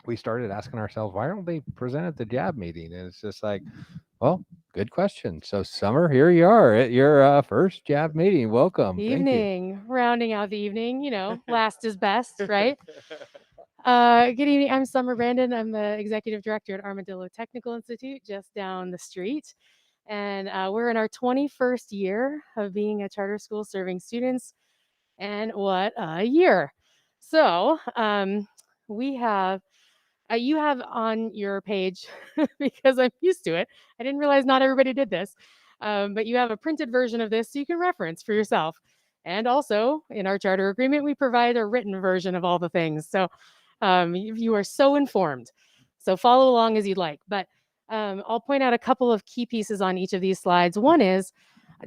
we started asking ourselves, why don't they present at the JAB meeting? And it's just like, Well, good question. So, Summer, here you are at your first JAB meeting. Welcome. Thank you. Evening, rounding out the evening, last is best, right? Good evening. I'm Summer Brandon. I'm the executive director at Armadillo Technical Institute, just down the street. And we're in our 21st year of being a charter school serving students. And what a year! So we have, you have on your page, because I'm used to it. I didn't realize not everybody did this, but you have a printed version of this so you can reference for yourself. And also, in our charter agreement, we provide a written version of all the things. So you are so informed. So follow along as you'd like. But I'll point out a couple of key pieces on each of these slides. One is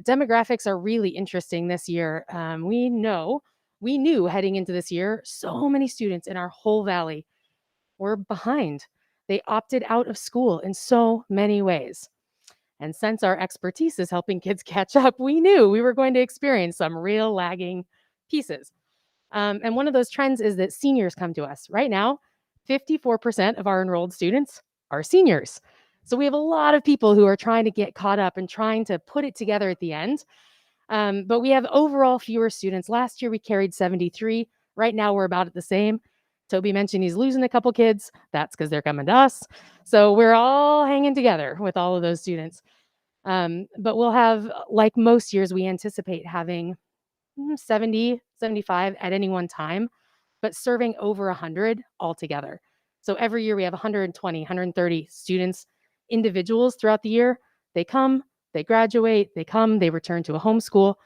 demographics are really interesting this year. We knew heading into this year, so many students in our whole valley were behind. They opted out of school in so many ways. And since our expertise is helping kids catch up, we knew we were going to experience some real lagging pieces. And one of those trends is that seniors come to us. Right now, 54% of our enrolled students are seniors. So we have a lot of people who are trying to get caught up and trying to put it together at the end. But we have overall fewer students. Last year, we carried 73. Right now, we're about at the same. Toby mentioned he's losing a couple kids. That's because they're coming to us. So we're all hanging together with all of those students. But we'll have, like most years, we anticipate having 70, 75 at any one time, but serving over 100 altogether. So every year we have 120, 130 students, individuals throughout the year. They come, they graduate, they come, they return to a homeschool.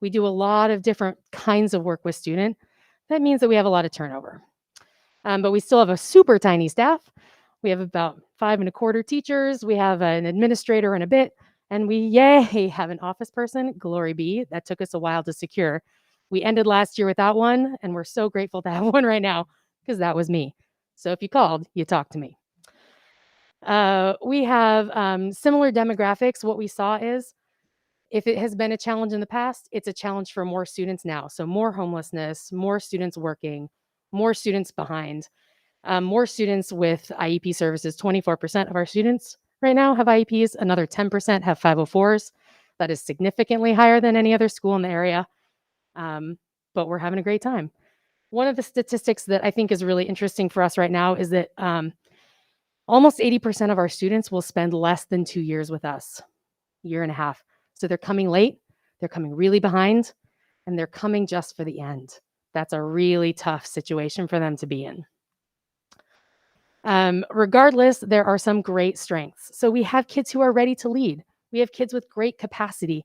We do a lot of different kinds of work with student. That means that we have a lot of turnover. But we still have a super tiny staff. We have about 5 1/4 teachers. We have an administrator and a bit. And we, have an office person, glory be. That took us a while to secure. We ended last year without one, and we're so grateful to have one right now because that was me. So if you called, you talked to me. We have similar demographics. What we saw is if it has been a challenge in the past, it's a challenge for more students now. So more homelessness, more students working, more students behind, more students with IEP services. 24% of our students right now have IEPs. Another 10% have 504s. That is significantly higher than any other school in the area. But we're having a great time. One of the statistics that I think is really interesting for us right now is that almost 80% of our students will spend less than 2 years with us, year and a half. So they're coming late, they're coming really behind, and they're coming just for the end. That's a really tough situation for them to be in. Regardless, there are some great strengths. So we have kids who are ready to lead. We have kids with great capacity,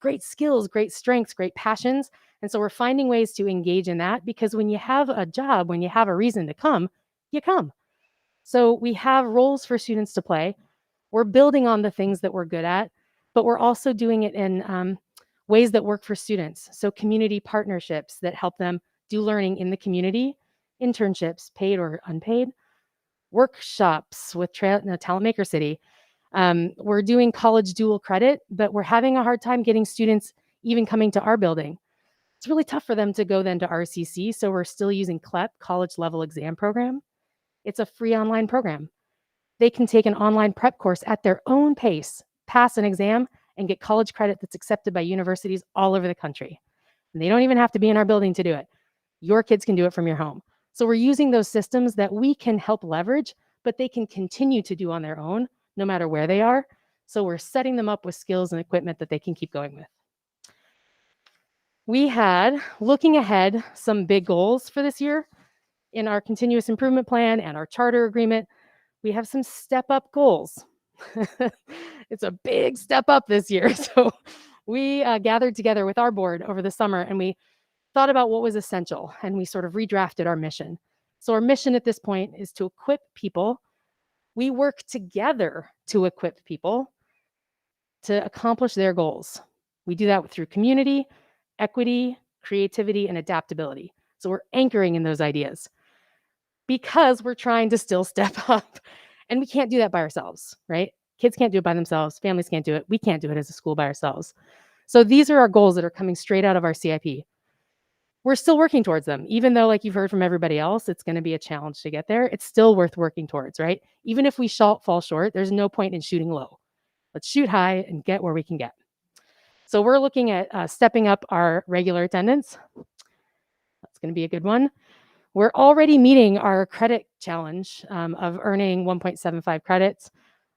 great skills, great strengths, great passions. And so we're finding ways to engage in that because when you have a job, when you have a reason to come, you come. So we have roles for students to play. We're building on the things that we're good at, but we're also doing it in ways that work for students. So community partnerships that help them do learning in the community, internships, paid or unpaid, workshops with Talent Maker City. We're doing college dual credit, but we're having a hard time getting students even coming to our building. It's really tough for them to go then to RCC, so we're still using CLEP, College Level Exam Program. It's a free online program. They can take an online prep course at their own pace, pass an exam, and get college credit that's accepted by universities all over the country. And they don't even have to be in our building to do it. Your kids can do it from your home. So we're using those systems that we can help leverage, but they can continue to do on their own, no matter where they are. So we're setting them up with skills and equipment that they can keep going with. We had, looking ahead, some big goals for this year in our continuous improvement plan and our charter agreement. We have some step up goals. It's a big step up this year. So we gathered together with our board over the summer and we thought about what was essential and we sort of redrafted our mission. So our mission at this point is to equip people. We work together to equip people to accomplish their goals. We do that through community, equity, creativity, and adaptability. So we're anchoring in those ideas because we're trying to still step up. And we can't do that by ourselves, right? Kids can't do it by themselves. Families can't do it. We can't do it as a school by ourselves. So these are our goals that are coming straight out of our CIP. We're still working towards them, even though, like you've heard from everybody else, it's going to be a challenge to get there. It's still worth working towards, right? Even if we fall short, there's no point in shooting low. Let's shoot high and get where we can get. So we're looking at stepping up our regular attendance. That's going to be a good one. We're already meeting our credit challenge of earning 1.75 credits,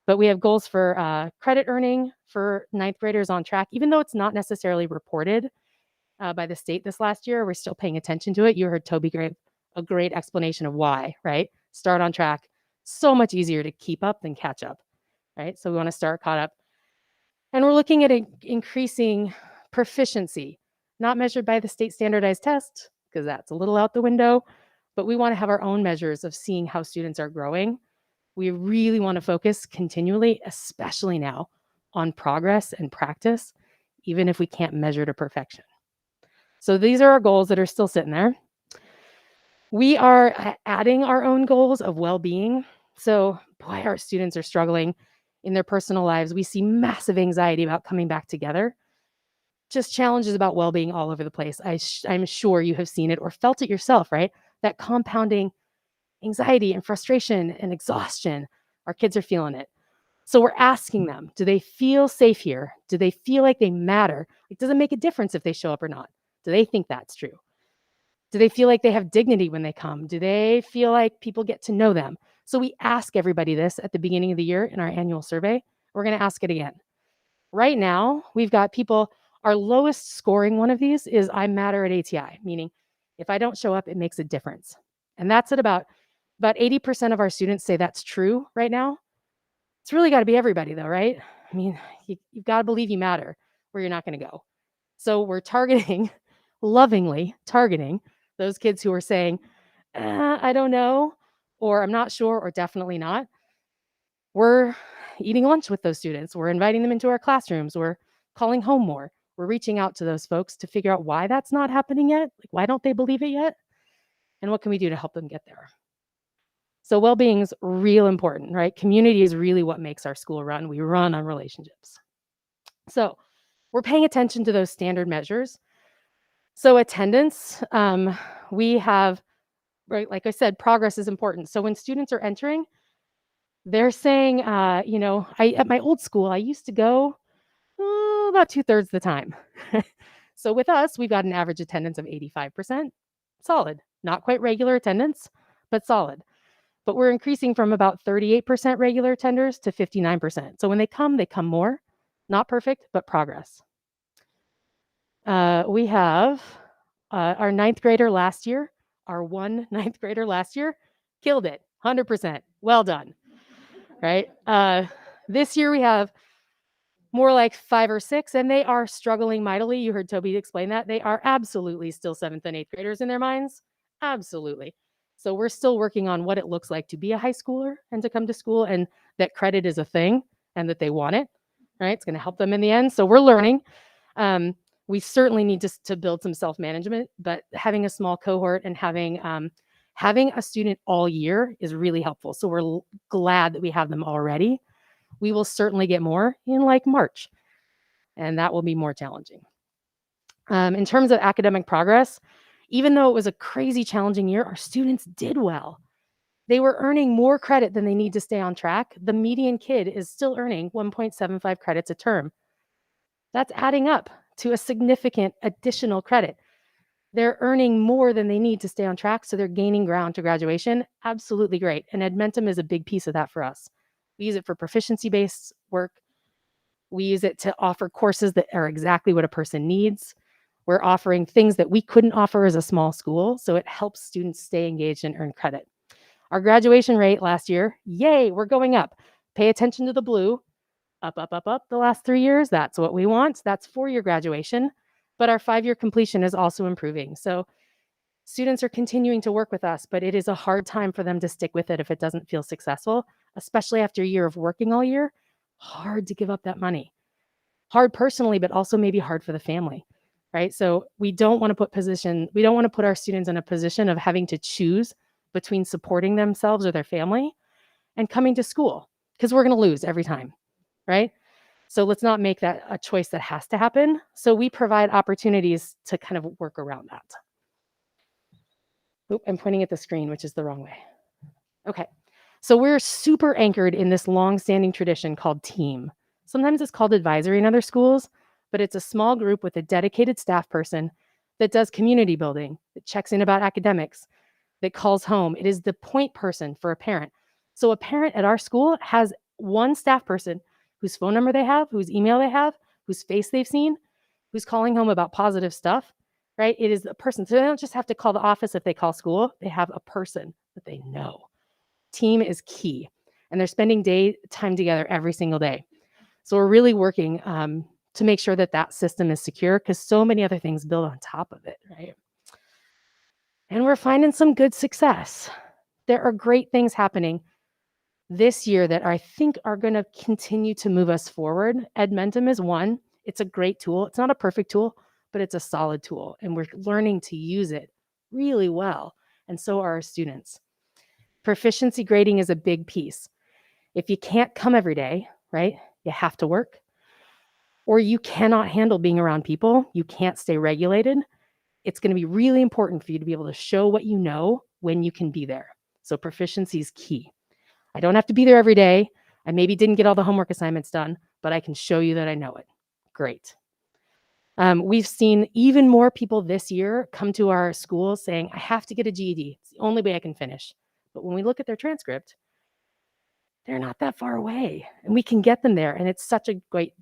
but we have goals for credit earning for ninth graders on track, even though it's not necessarily reported by the state this last year. We're still paying attention to it. You heard Toby give a great explanation of why, right? Start on track. So much easier to keep up than catch up, right? So we want to start caught up. And we're looking at increasing proficiency, not measured by the state standardized test, because that's a little out the window, but we want to have our own measures of seeing how students are growing. We really want to focus continually, especially now, on progress and practice, even if we can't measure to perfection. So these are our goals that are still sitting there. We are adding our own goals of well-being. So, boy, our students are struggling in their personal lives. We see massive anxiety about coming back together. Just challenges about well-being all over the place. I'm sure you have seen it or felt it yourself, right? That compounding anxiety and frustration and exhaustion. Our kids are feeling it. So we're asking them, do they feel safe here? Do they feel like they matter? Like, does it make a difference if they show up or not? Do they think that's true? Do they feel like they have dignity when they come? Do they feel like people get to know them? So we ask everybody this at the beginning of the year in our annual survey. We're going to ask it again. Right now, we've got people, our lowest scoring one of these is I matter at ATI, meaning if I don't show up, it makes a difference. And that's at about 80% of our students say that's true right now. It's really got to be everybody though, right? I mean, you've got to believe you matter or you're not going to go. So we're targeting, lovingly targeting those kids who are saying, I don't know, or I'm not sure, or definitely not. We're eating lunch with those students. We're inviting them into our classrooms. We're calling home more. We're reaching out to those folks to figure out why that's not happening yet. Like, why don't they believe it yet? And what can we do to help them get there? So well-being is real important, right? Community is really what makes our school run. We run on relationships. So we're paying attention to those standard measures. So attendance, we have, right, like I said, progress is important. So when students are entering, they're saying, at my old school, I used to go about 2/3 of the time. So with us, we've got an average attendance of 85%. Solid. Not quite regular attendance, but solid. But we're increasing from about 38% regular attenders to 59%. So when they come more. Not perfect, but progress. We have our ninth grader last year, our one ninth grader last year, killed it, 100%. Well done, right? This year we have more like 5 or 6, and they are struggling mightily. You heard Toby explain that. They are absolutely still 7th and 8th graders in their minds. Absolutely. So we're still working on what it looks like to be a high schooler and to come to school, and that credit is a thing and that they want it, right? It's going to help them in the end. So we're learning. We certainly need to build some self-management, but having a small cohort and having a student all year is really helpful. So we're glad that we have them already. We will certainly get more in like March, and that will be more challenging. In terms of academic progress, even though it was a crazy challenging year, our students did well. They were earning more credit than they need to stay on track. The median kid is still earning 1.75 credits a term. That's adding up to a significant additional credit. They're earning more than they need to stay on track, so they're gaining ground to graduation. Absolutely great. And Edmentum is a big piece of that for us. We use it for proficiency-based work. We use it to offer courses that are exactly what a person needs. We're offering things that we couldn't offer as a small school, so it helps students stay engaged and earn credit. Our graduation rate last year, yay, we're going up. Pay attention to the blue. Up, up, up, up the last 3 years. That's what we want. That's 4-year graduation. But our 5-year completion is also improving. So students are continuing to work with us, but it is a hard time for them to stick with it if it doesn't feel successful, especially after a year of working all year. Hard to give up that money. Hard personally, but also maybe hard for the family, right? So we don't want to put our students in a position of having to choose between supporting themselves or their family and coming to school, because we're going to lose every time, right? So let's not make that a choice that has to happen. So we provide opportunities to kind of work around that. Oop, I'm pointing at the screen, which is the wrong way. Okay. So we're super anchored in this long-standing tradition called team. Sometimes it's called advisory in other schools, but it's a small group with a dedicated staff person that does community building, that checks in about academics, that calls home. It is the point person for a parent. So a parent at our school has one staff person whose phone number they have, whose email they have, whose face they've seen, who's calling home about positive stuff, right? It is a person. So they don't just have to call the office if they call school. They have a person that they know. Team is key. And they're spending time together every single day. So we're really working to make sure that that system is secure because so many other things build on top of it, right? And we're finding some good success. There are great things happening this year that I think are going to continue to move us forward. Edmentum is one. It's a great tool. It's not a perfect tool, but it's a solid tool. And we're learning to use it really well. And so are our students. Proficiency grading is a big piece. If you can't come every day, right, you have to work, or you cannot handle being around people, you can't stay regulated, it's going to be really important for you to be able to show what you know when you can be there. So proficiency is key. I don't have to be there every day. I maybe didn't get all the homework assignments done, but I can show you that I know it. Great. We've seen even more people this year come to our schools saying, I have to get a GED. It's the only way I can finish. But when we look at their transcript, they're not that far away and we can get them there. And it's such a great,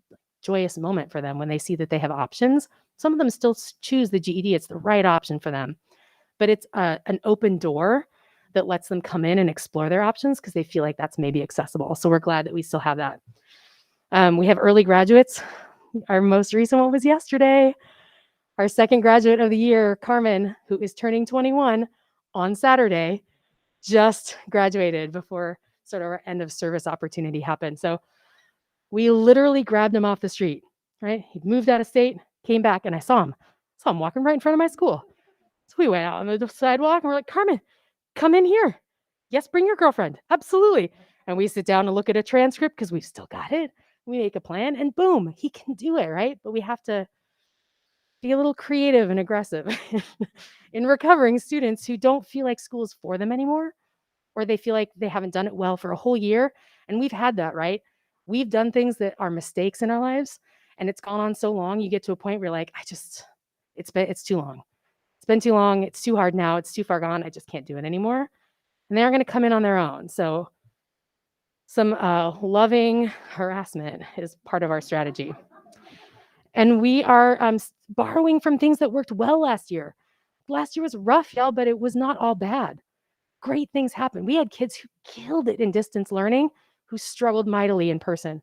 joyous moment for them when they see that they have options. Some of them still choose the GED. It's the right option for them, but it's an open door that lets them come in and explore their options because they feel like that's maybe accessible. So we're glad that we still have that. We have early graduates. Our most recent one was yesterday. Our second graduate of the year, Carmen, who is turning 21 on Saturday, just graduated before sort of our end of service opportunity happened. So we literally grabbed him off the street, right? He'd moved out of state, came back, and I saw him walking right in front of my school. So we went out on the sidewalk and we're like, Carmen, come in here. Yes, bring your girlfriend. Absolutely. And we sit down and look at a transcript because we've still got it. We make a plan and boom, he can do it, right? But we have to be a little creative and aggressive in recovering students who don't feel like school is for them anymore, or they feel like they haven't done it well for a whole year. And we've had that, right? We've done things that are mistakes in our lives and it's gone on so long. You get to a point where you're like, it's too long. It's been too long. It's too hard now. It's too far gone. I just can't do it anymore. And they're going to come in on their own. So some loving harassment is part of our strategy. And we are borrowing from things that worked well last year. Last year was rough, y'all, but it was not all bad. Great things happened. We had kids who killed it in distance learning, who struggled mightily in person.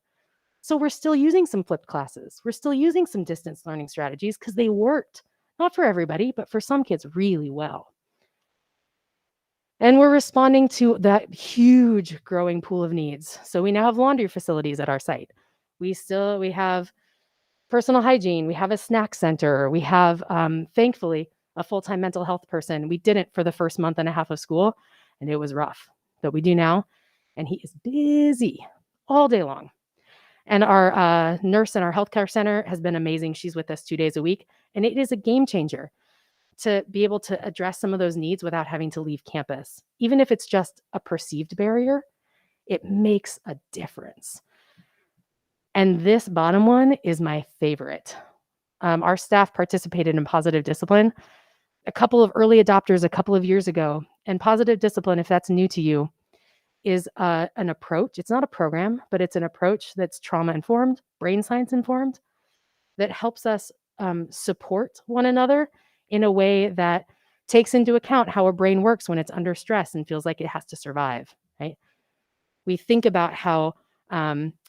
So we're still using some flipped classes. We're still using some distance learning strategies because they worked. Not for everybody, but for some kids really well. And we're responding to that huge growing pool of needs. So we now have laundry facilities at our site. We have personal hygiene. We have a snack center. We have, thankfully, a full-time mental health person. We didn't for the first month and a half of school, and it was rough, but we do now. And he is busy all day long. And our nurse in our healthcare center has been amazing. She's with us 2 days a week, and it is a game changer to be able to address some of those needs without having to leave campus. Even if it's just a perceived barrier, it makes a difference. And this bottom one is my favorite. Our staff participated in positive discipline, a couple of early adopters a couple of years ago. And positive discipline, if that's new to you, is an approach. It's not a program, but it's an approach that's trauma-informed, brain science-informed, that helps us support one another in a way that takes into account how a brain works when it's under stress and feels like it has to survive, right? We think about how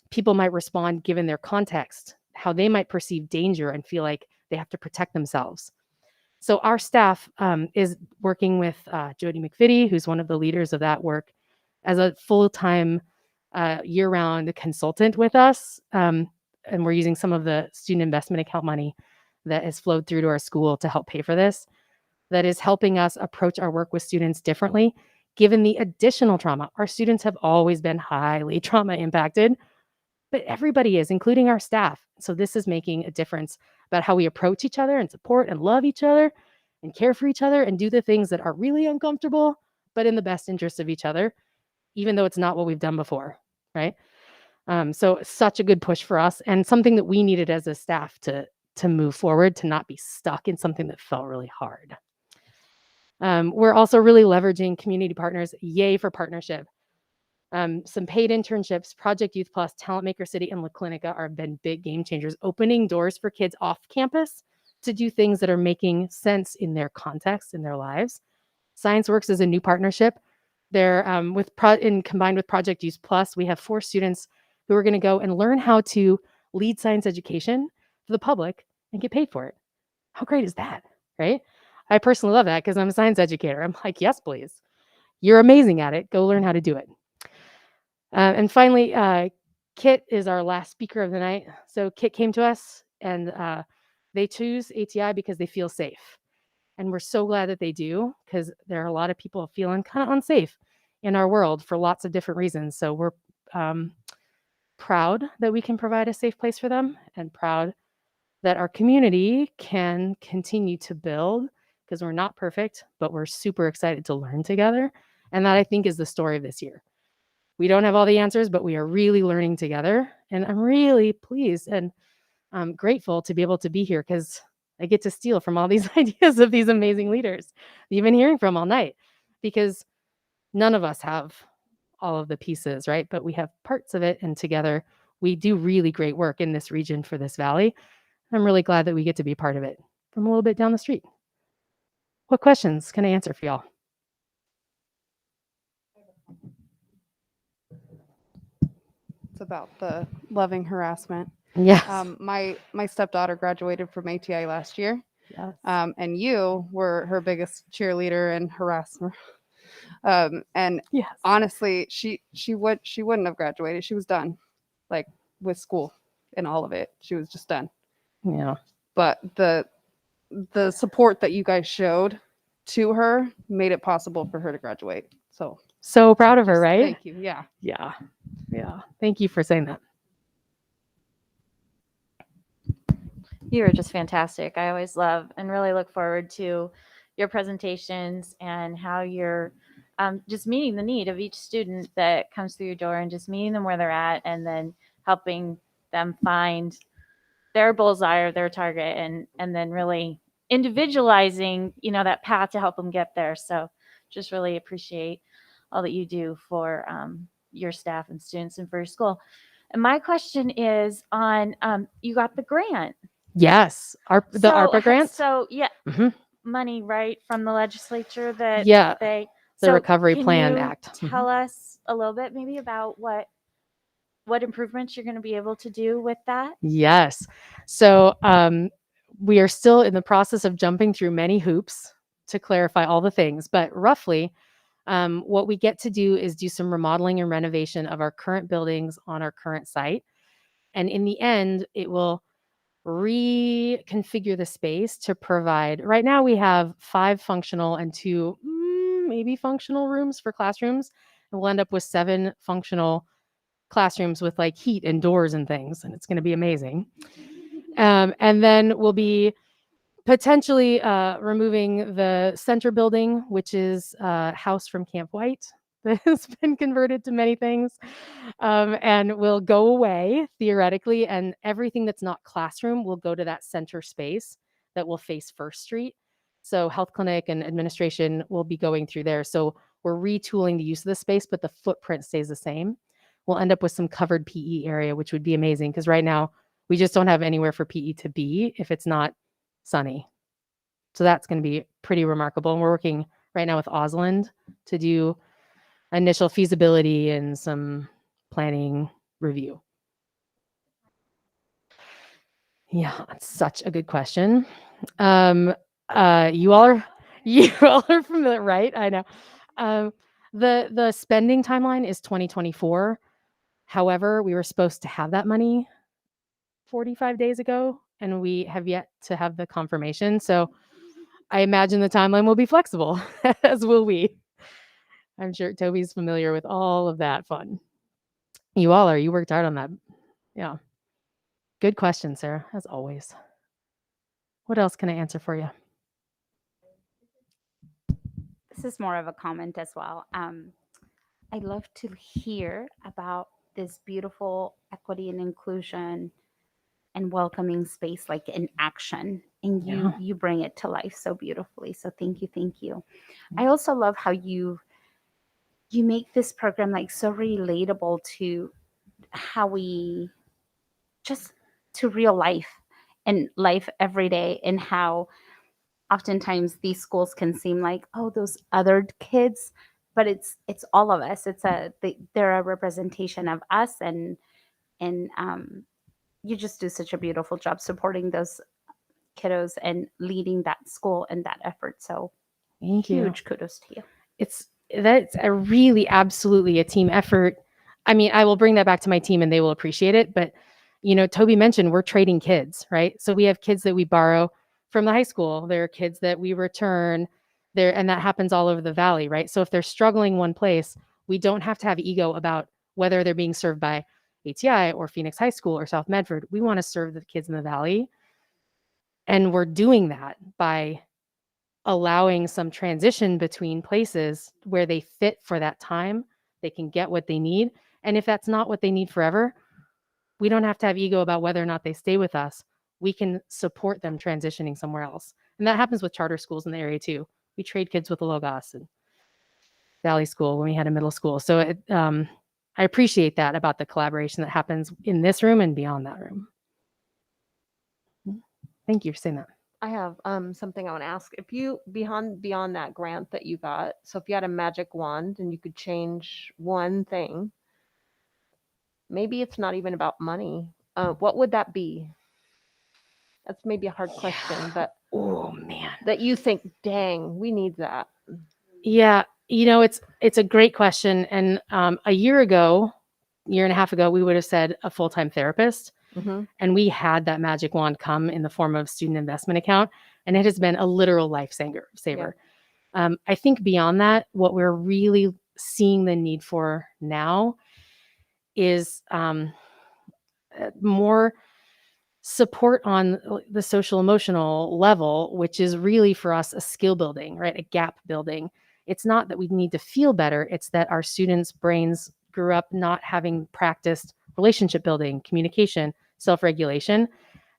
people might respond given their context, how they might perceive danger and feel like they have to protect themselves. So our staff is working with Jody McVitie, who's one of the leaders of that work, as a full-time year-round consultant with us. And we're using some of the student investment account money that has flowed through to our school to help pay for this. That is helping us approach our work with students differently, given the additional trauma. Our students have always been highly trauma impacted, but everybody is, including our staff. So this is making a difference about how we approach each other and support and love each other and care for each other and do the things that are really uncomfortable, but in the best interest of each other, even though it's not what we've done before, right? So such a good push for us and something that we needed as a staff to move forward, to not be stuck in something that felt really hard. We're also really leveraging community partners. Yay for partnership. Some paid internships, Project Youth Plus, Talent Maker City, and La Clinica have been big game changers, opening doors for kids off campus to do things that are making sense in their context, in their lives. Science Works is a new partnership. They're combined with Project Youth Plus, we have 4 students who are going to go and learn how to lead science education for the public and get paid for it. How great is that, right? I personally love that because I'm a science educator. I'm like, yes, please. You're amazing at it. Go learn how to do it. And finally, Kit is our last speaker of the night. So Kit came to us and they choose ATI because they feel safe. And we're so glad that they do, because there are a lot of people feeling kind of unsafe in our world for lots of different reasons. So we're proud that we can provide a safe place for them, and proud that our community can continue to build, because we're not perfect, but we're super excited to learn together. And that, I think, is the story of this year. We don't have all the answers, but we are really learning together. And I'm really pleased and grateful to be able to be here, because I get to steal from all these ideas of these amazing leaders that you've been hearing from all night, because none of us have all of the pieces, right? But we have parts of it, and together we do really great work in this region for this valley. I'm really glad that we get to be part of it from a little bit down the street. What questions can I answer for y'all? It's about the loving harassment. Yes. My stepdaughter graduated from ATI last year. Yes. And you were her biggest cheerleader and harasser. And yes. Honestly, she wouldn't have graduated. She was done, like, with school and all of it. She was just done. Yeah. But the support that you guys showed to her made it possible for her to graduate. So proud of her, right? Thank you. Yeah. Yeah. Yeah. Thank you for saying that. You are just fantastic. I always love and really look forward to your presentations and how you're just meeting the need of each student that comes through your door, and just meeting them where they're at, and then helping them find their bullseye or their target, and then really individualizing, that path to help them get there. So just really appreciate all that you do for your staff and students and for your school. And my question is on you got the grant. Yes. The ARPA grant. So yeah, Mhm. money, right, from the legislature that Yeah, they the Recovery can Plan you Act. Tell us a little bit maybe about what improvements you're going to be able to do with that. Yes. So we are still in the process of jumping through many hoops to clarify all the things, but roughly what we get to do is do some remodeling and renovation of our current buildings on our current site. And in the end, it will reconfigure the space to provide. Right now we have 5 functional and 2 maybe functional rooms for classrooms, and we'll end up with 7 functional classrooms with like heat and doors and things, and it's going to be amazing. And then we'll be potentially removing the center building, which is a house from Camp White that has been converted to many things, and will go away theoretically, and everything that's not classroom will go to that center space that will face First Street. So health clinic and administration will be going through there. So we're retooling the use of the space, but the footprint stays the same. We'll end up with some covered PE area, which would be amazing, because right now we just don't have anywhere for PE to be if it's not sunny. So that's going to be pretty remarkable. And we're working right now with Osland to do initial feasibility and some planning review. Yeah, it's such a good question. You all are familiar, right? I know. The spending timeline is 2024. However, we were supposed to have that money 45 days ago, and we have yet to have the confirmation. So I imagine the timeline will be flexible, as will we. I'm sure Toby's familiar with all of that fun. You all are. You worked hard on that. Yeah. Good question, Sarah, as always. What else can I answer for you? This is more of a comment as well. I love to hear about this beautiful equity and inclusion and welcoming space like in action, and you bring it to life so beautifully. So thank you. I also love how you make this program like so relatable to how we just to real life and life every day, and how oftentimes these schools can seem like, oh, those other kids, but it's all of us. They're a representation of us, and you just do such a beautiful job supporting those kiddos and leading that school and that effort. So Thank you. huge kudos to you. That's a really absolutely a team effort. I mean, I will bring that back to my team and they will appreciate it. But, Toby mentioned we're trading kids, right? So we have kids that we borrow from the high school. There are kids that we return there, and that happens all over the valley, right? So if they're struggling one place, we don't have to have ego about whether they're being served by ATI or Phoenix High School or South Medford. We want to serve the kids in the valley. And we're doing that by allowing some transition between places where they fit for that time. They can get what they need. And if that's not what they need forever, we don't have to have ego about whether or not they stay with us. We can support them transitioning somewhere else. And that happens with charter schools in the area too. We trade kids with the Logos and Valley School when we had a middle school. So I appreciate that about the collaboration that happens in this room and beyond that room. Thank you for saying that. I have something I want to ask. If you beyond that grant that you got, so if you had a magic wand and you could change one thing, maybe it's not even about money. What would that be? That's maybe a hard question, but oh man, that you think, dang, we need that. Yeah, it's a great question. And a year and a half ago, we would have said a full-time therapist. Mm-hmm. And we had that magic wand come in the form of student investment account, and it has been a literal lifesaver. Yeah. I think beyond that, what we're really seeing the need for now is more support on the social emotional level, which is really for us a skill building, right? A gap building. It's not that we need to feel better. It's that our students' brains grew up not having practiced relationship building, communication, self-regulation.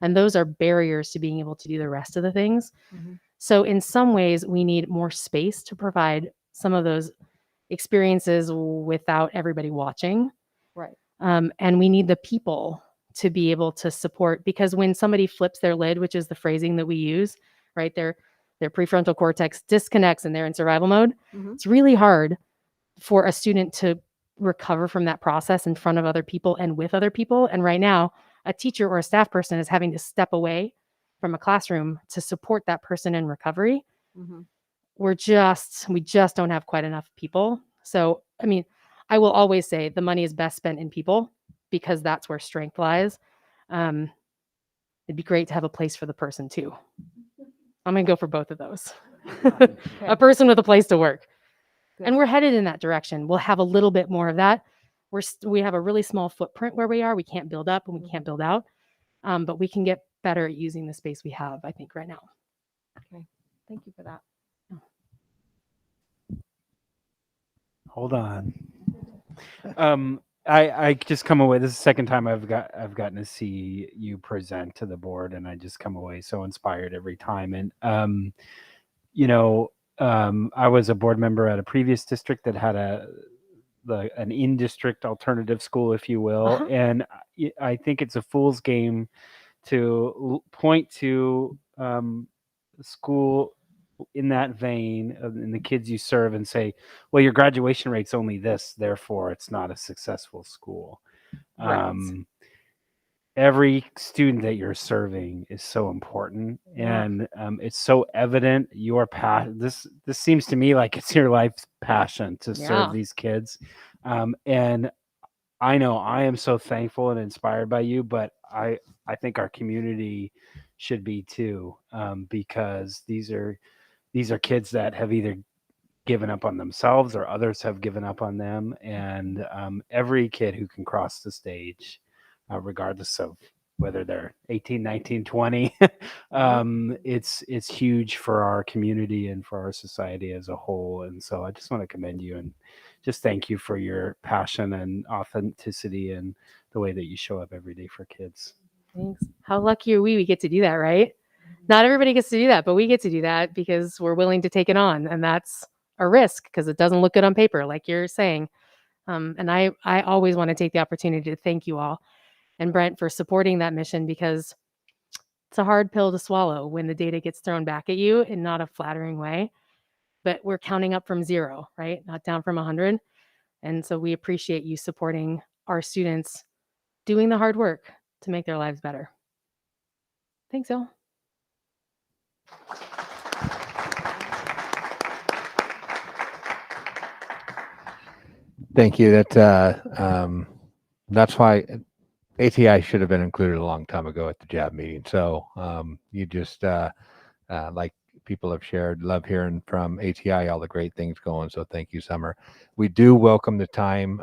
And those are barriers to being able to do the rest of the things. Mm-hmm. So in some ways, we need more space to provide some of those experiences without everybody watching. Right. And we need the people to be able to support, because when somebody flips their lid, which is the phrasing that we use, right, their prefrontal cortex disconnects and they're in survival mode. Mm-hmm. It's really hard for a student to recover from that process in front of other people and with other people. And right now, a teacher or a staff person is having to step away from a classroom to support that person in recovery. Mm-hmm. We just don't have quite enough people. So, I mean, I will always say the money is best spent in people, because that's where strength lies. It'd be great to have a place for the person too. I'm going to go for both of those. Okay. A person with a place to work. Good. And we're headed in that direction. We'll have a little bit more of that. We have a really small footprint where we are. We can't build up and we can't build out, but we can get better at using the space we have, I think, right now. Okay. Thank you for that. Hold on. I just come away. This is the second time I've gotten to see you present to the board, and I just come away so inspired every time. And I was a board member at a previous district that had an in-district alternative school, if you will. Uh-huh. And I think it's a fool's game to point to school in that vein in the kids you serve and say, well, your graduation rate's only this, therefore it's not a successful school. Right. Every student that you're serving is so important. Yeah. And it's so evident your this seems to me like it's your life's passion to serve Yeah. these kids. And I know I am so thankful and inspired by you, but I think our community should be too, because these are kids that have either given up on themselves or others have given up on them. And every kid who can cross the stage, regardless of whether they're 18, 19, 20, it's huge for our community and for our society as a whole. And so I just want to commend you and just thank you for your passion and authenticity and the way that you show up every day for kids. Thanks. How lucky are we get to do that, right? Not everybody gets to do that, but we get to do that because we're willing to take it on. And that's a risk because it doesn't look good on paper, like you're saying. And I always want to take the opportunity to thank you all and Brent for supporting that mission because it's a hard pill to swallow when the data gets thrown back at you in not a flattering way. But we're counting up from 0, right? Not down from 100. And so we appreciate you supporting our students doing the hard work to make their lives better. Thanks, y'all. Thank you. That's why ATI should have been included a long time ago at the JAB meeting. So you just, like people have shared, love hearing from ATI, all the great things going. So thank you, Summer. We do welcome the time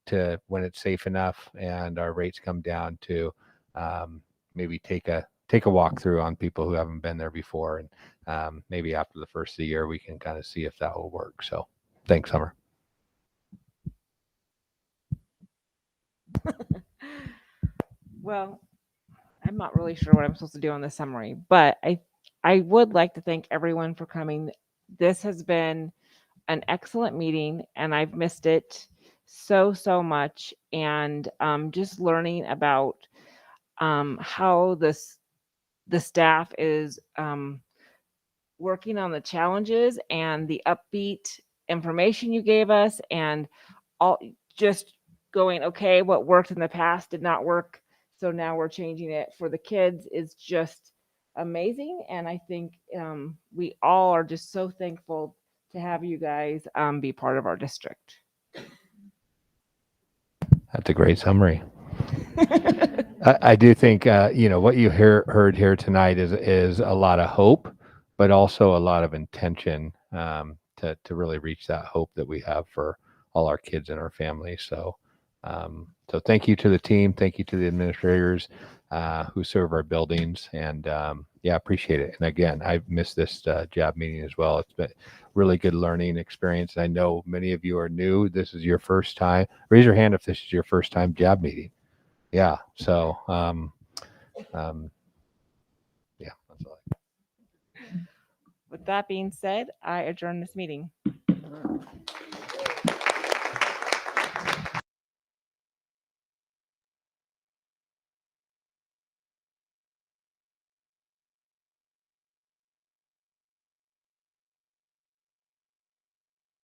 to when it's safe enough and our rates come down to maybe take a walkthrough on people who haven't been there before. And maybe after the first of the year, we can kind of see if that will work. So thanks, Summer. Well, I'm not really sure what I'm supposed to do on the summary, but I would like to thank everyone for coming. This has been an excellent meeting, and I've missed it so much. And just learning about how the staff is working on the challenges and the upbeat information you gave us, and all just going, okay, what worked in the past did not work, so now we're changing it for the kids is just amazing. And I think we all are just so thankful to have you guys be part of our district. That's a great summary. I do think what you heard here tonight is a lot of hope, but also a lot of intention to really reach that hope that we have for all our kids and our families. So thank you to the team, thank you to the administrators who serve our buildings, and appreciate it. And again, I've missed this JAB meeting as well. It's been really good learning experience. I know many of you are new. This is your first time. Raise your hand if this is your first time JAB meeting. Yeah. So, that's all. With that being said, I adjourn this meeting.